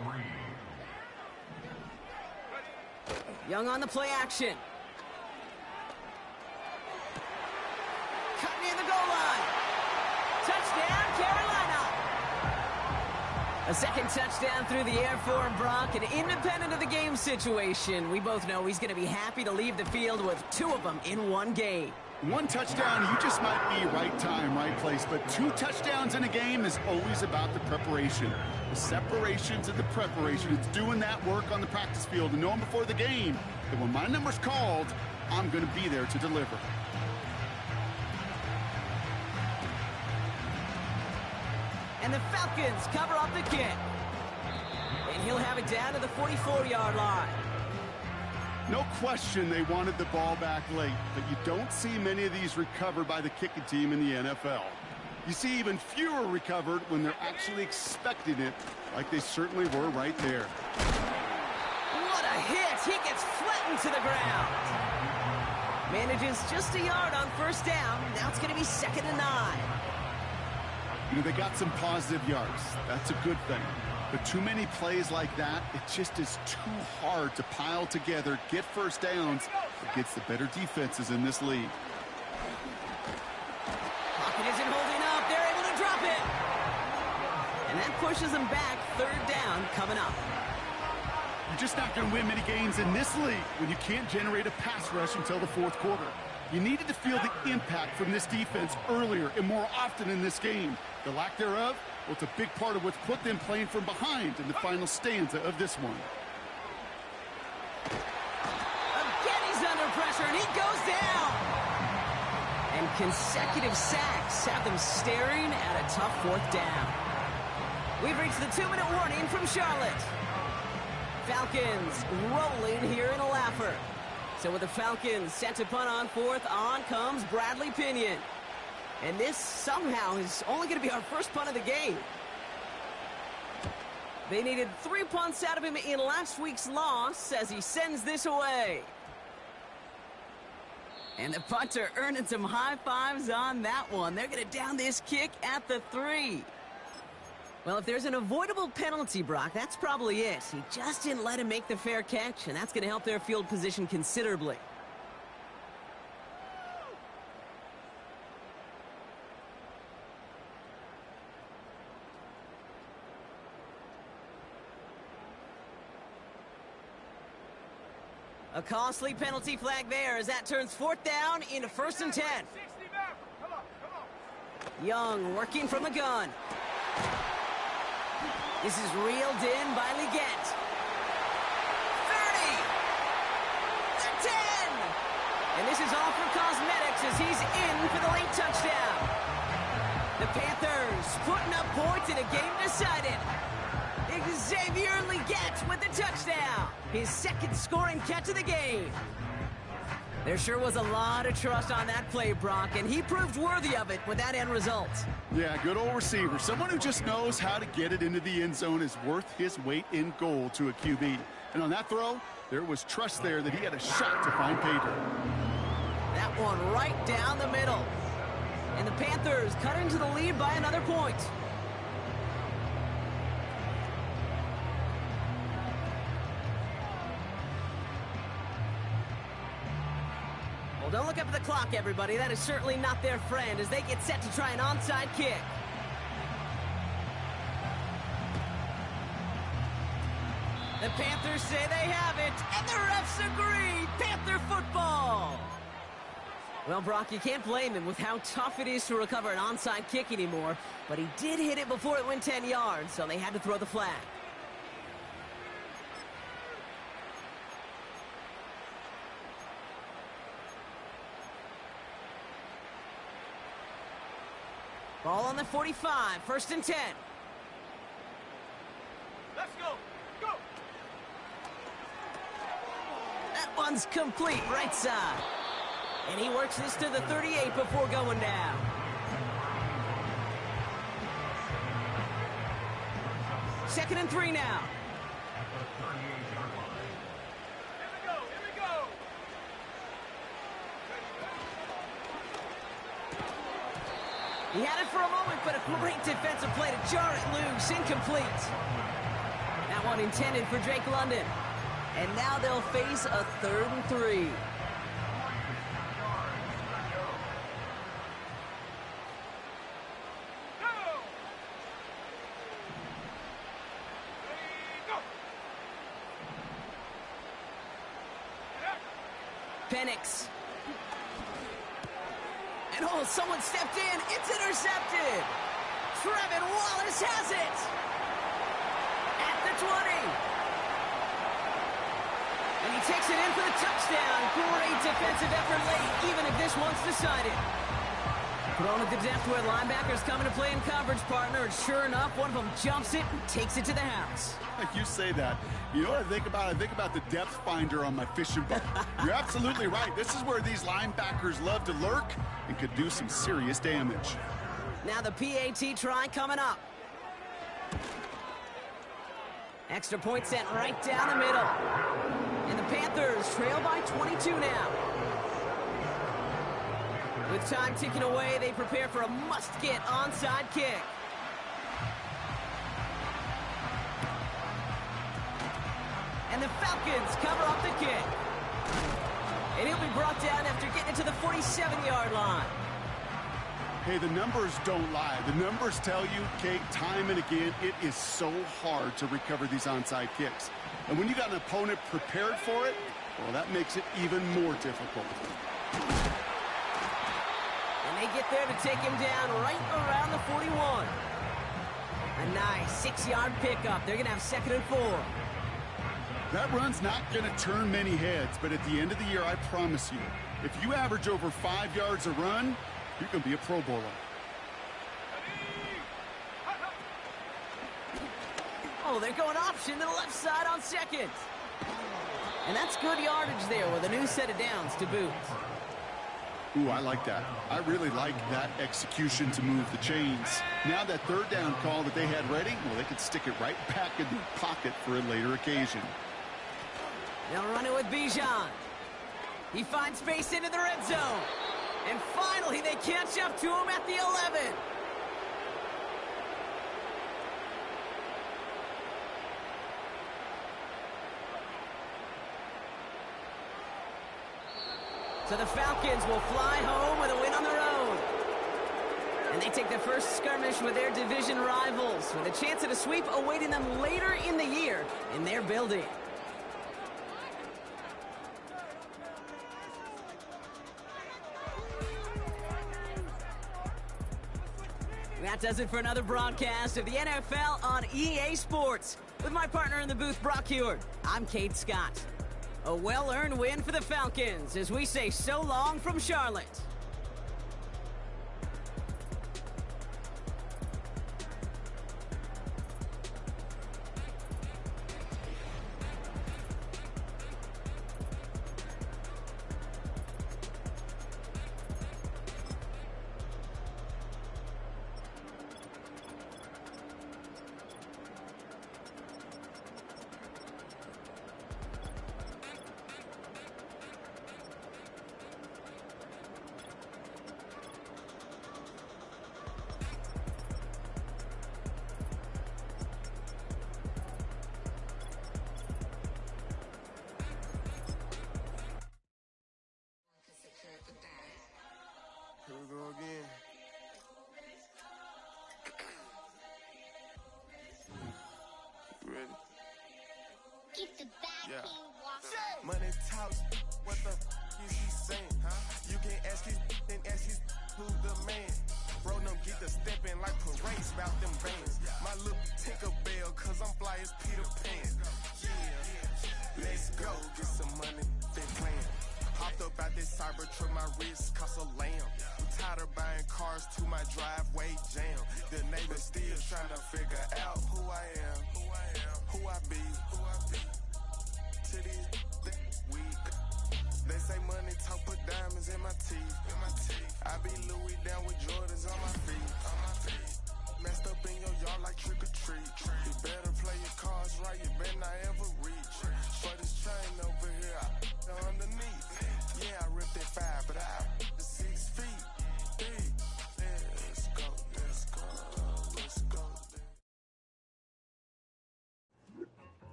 3. Young on the play action. Cut near the goal line. Touchdown, Carolina. A 2nd touchdown through the air for him, Brock, and independent of the game situation, we both know he's going to be happy to leave the field with 2 of them in one game. 1 touchdown, you just might be right time, right place, but 2 touchdowns in a game is always about the preparation. The separations and the preparation. It's doing that work on the practice field and knowing before the game that when my number's called, I'm going to be there to deliver. And the Falcons cover up the kick. And he'll have it down to the 44-yard line. No question they wanted the ball back late, but you don't see many of these recovered by the kicking team in the NFL. You see even fewer recovered when they're actually expecting it, like they certainly were right there. What a hit! He gets flattened to the ground. Manages just a yard on 1st down. Now it's going to be 2nd and 9. You know, they got some positive yards. That's a good thing. But too many plays like that, it just is too hard to pile together, get 1st downs against the better defenses in this league. Pocket isn't holding up. They're able to drop it. And that pushes them back. 3rd down coming up. You're just not going to win many games in this league when you can't generate a pass rush until the 4th quarter. You needed to feel the impact from this defense earlier and more often in this game. The lack thereof, well, it's a big part of what's put them playing from behind in the final stanza of this one. Again, he's under pressure, and he goes down. And consecutive sacks have them staring at a tough fourth down. We've reached the 2-minute warning from Charlotte. Falcons rolling here in a laugher. So with the Falcons set to punt on fourth, on comes Bradley Pinion. And this somehow is only going to be our first punt of the game. They needed 3 punts out of him in last week's loss as he sends this away. And the punter earning some high fives on that one. They're going to down this kick at the 3. Well, if there's an avoidable penalty, Brock, that's probably it. He just didn't let him make the fair catch, and that's going to help their field position considerably. A costly penalty flag there as that turns fourth down into 1st and 10. 60 back. Come on, come on. Young working from the gun. This is reeled in by Leggett. 30. The 10. And this is all for cosmetics as he's in for the late touchdown. The Panthers putting up points in a game decided. Xavier Leggett with the touchdown. His second scoring catch of the game. There sure was a lot of trust on that play, Brock, and he proved worthy of it with that end result. Yeah, good old receiver. Someone who just knows how to get it into the end zone is worth his weight in gold to a QB. And on that throw, there was trust there that he had a shot to find pay dirt. That one right down the middle. And the Panthers cut into the lead by another point. Well, don't look up at the clock, everybody. That is certainly not their friend as they get set to try an onside kick. The Panthers say they have it, and the refs agree. Panther football. Well, Brock, you can't blame him with how tough it is to recover an onside kick anymore, but he did hit it before it went 10 yards, so they had to throw the flag. Ball on the 45, 1st and 10. Let's go. Go. That one's complete, right side. And he works this to the 38 before going down. Second and 3 now. Here we go. Here we go. He had it for a moment, but a great defensive play to jar it loose. Incomplete. That one intended for Drake London. And now they'll face a 3rd and 3. Go. Ready, go. Penix. And oh, someone stepped in. It's intercepted. Trevin Wallace has it. At the 20. And he takes it in for the touchdown. Great defensive effort late, even if this one's decided. Thrown at the depth where linebackers coming to play in coverage, partner. And sure enough, one of them jumps it and takes it to the house. You say that. You know what I think about? I think about the depth finder on my fishing boat. You're absolutely right. This is where these linebackers love to lurk and could do some serious damage. Now the PAT try coming up. Extra point sent right down the middle. And the Panthers trail by 22 now. With time ticking away, they prepare for a must-get onside kick. And the Falcons cover up the kick. And he'll be brought down after getting it to the 47-yard line. Hey, the numbers don't lie. The numbers tell you, Kate, time and again, it is so hard to recover these onside kicks. And when you got an opponent prepared for it, well, that makes it even more difficult. They get there to take him down right around the 41. A nice 6-yard pickup. They're going to have 2nd and 4. That run's not going to turn many heads, but at the end of the year, I promise you, if you average over 5 yards a run, you're going to be a Pro Bowler. Oh, they're going option to the left side on 2nd. And that's good yardage there with a new set of downs to boot. Ooh, I like that. I really like that execution to move the chains. Now that 3rd down call that they had ready, well, they can stick it right back in the pocket for a later occasion. They'll run it with Bijan. He finds space into the red zone. And finally, they catch up to him at the 11. So the Falcons will fly home with a win on the road. And they take their first skirmish with their division rivals, with a chance at a sweep awaiting them later in the year in their building. That does it for another broadcast of the NFL on EA Sports. With my partner in the booth, Brock Huard, I'm Kate Scott. A well-earned win for the Falcons as we say so long from Charlotte. Here we go again. You ready? Keep the back Yeah. Money talks, what the is he saying? Huh? You can ask his and ask his who's the man. Bro, no get the stepping like parades about them bands. My little Tinkerbell, cause I'm fly as Peter Pan. Yeah, let's go, get some money, they playing. Hopped up out this Cybertruck, my wrist cost a lamb. I'm tired of buying cars to my driveway jam. The neighbors still trying to figure out who I am, who I be. To these weak, they say money talk, put diamonds in my teeth. I be Louis down with Jordans on my feet. Messed up in your yard like trick or treat. You better play your cards right, you better not ever reach. For this chain over here, I underneath. Yeah, I ripped that 5, but I 6 feet deep. Let's go, let's go, let's go.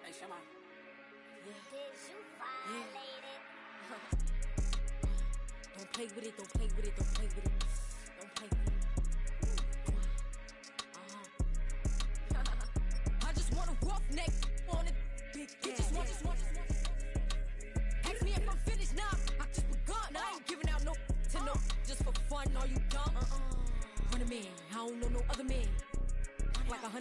Hey, Shama. Did you violate it? Don't play with it, don't play with it, don't play with it. Don't play with it. I just want a roughneck on it. Big just want. Ask me if I'm finished now. I just begun. I ain't giving out no to no just for fun. Are you dumb? Run a man. I don't know no other man. Like 100.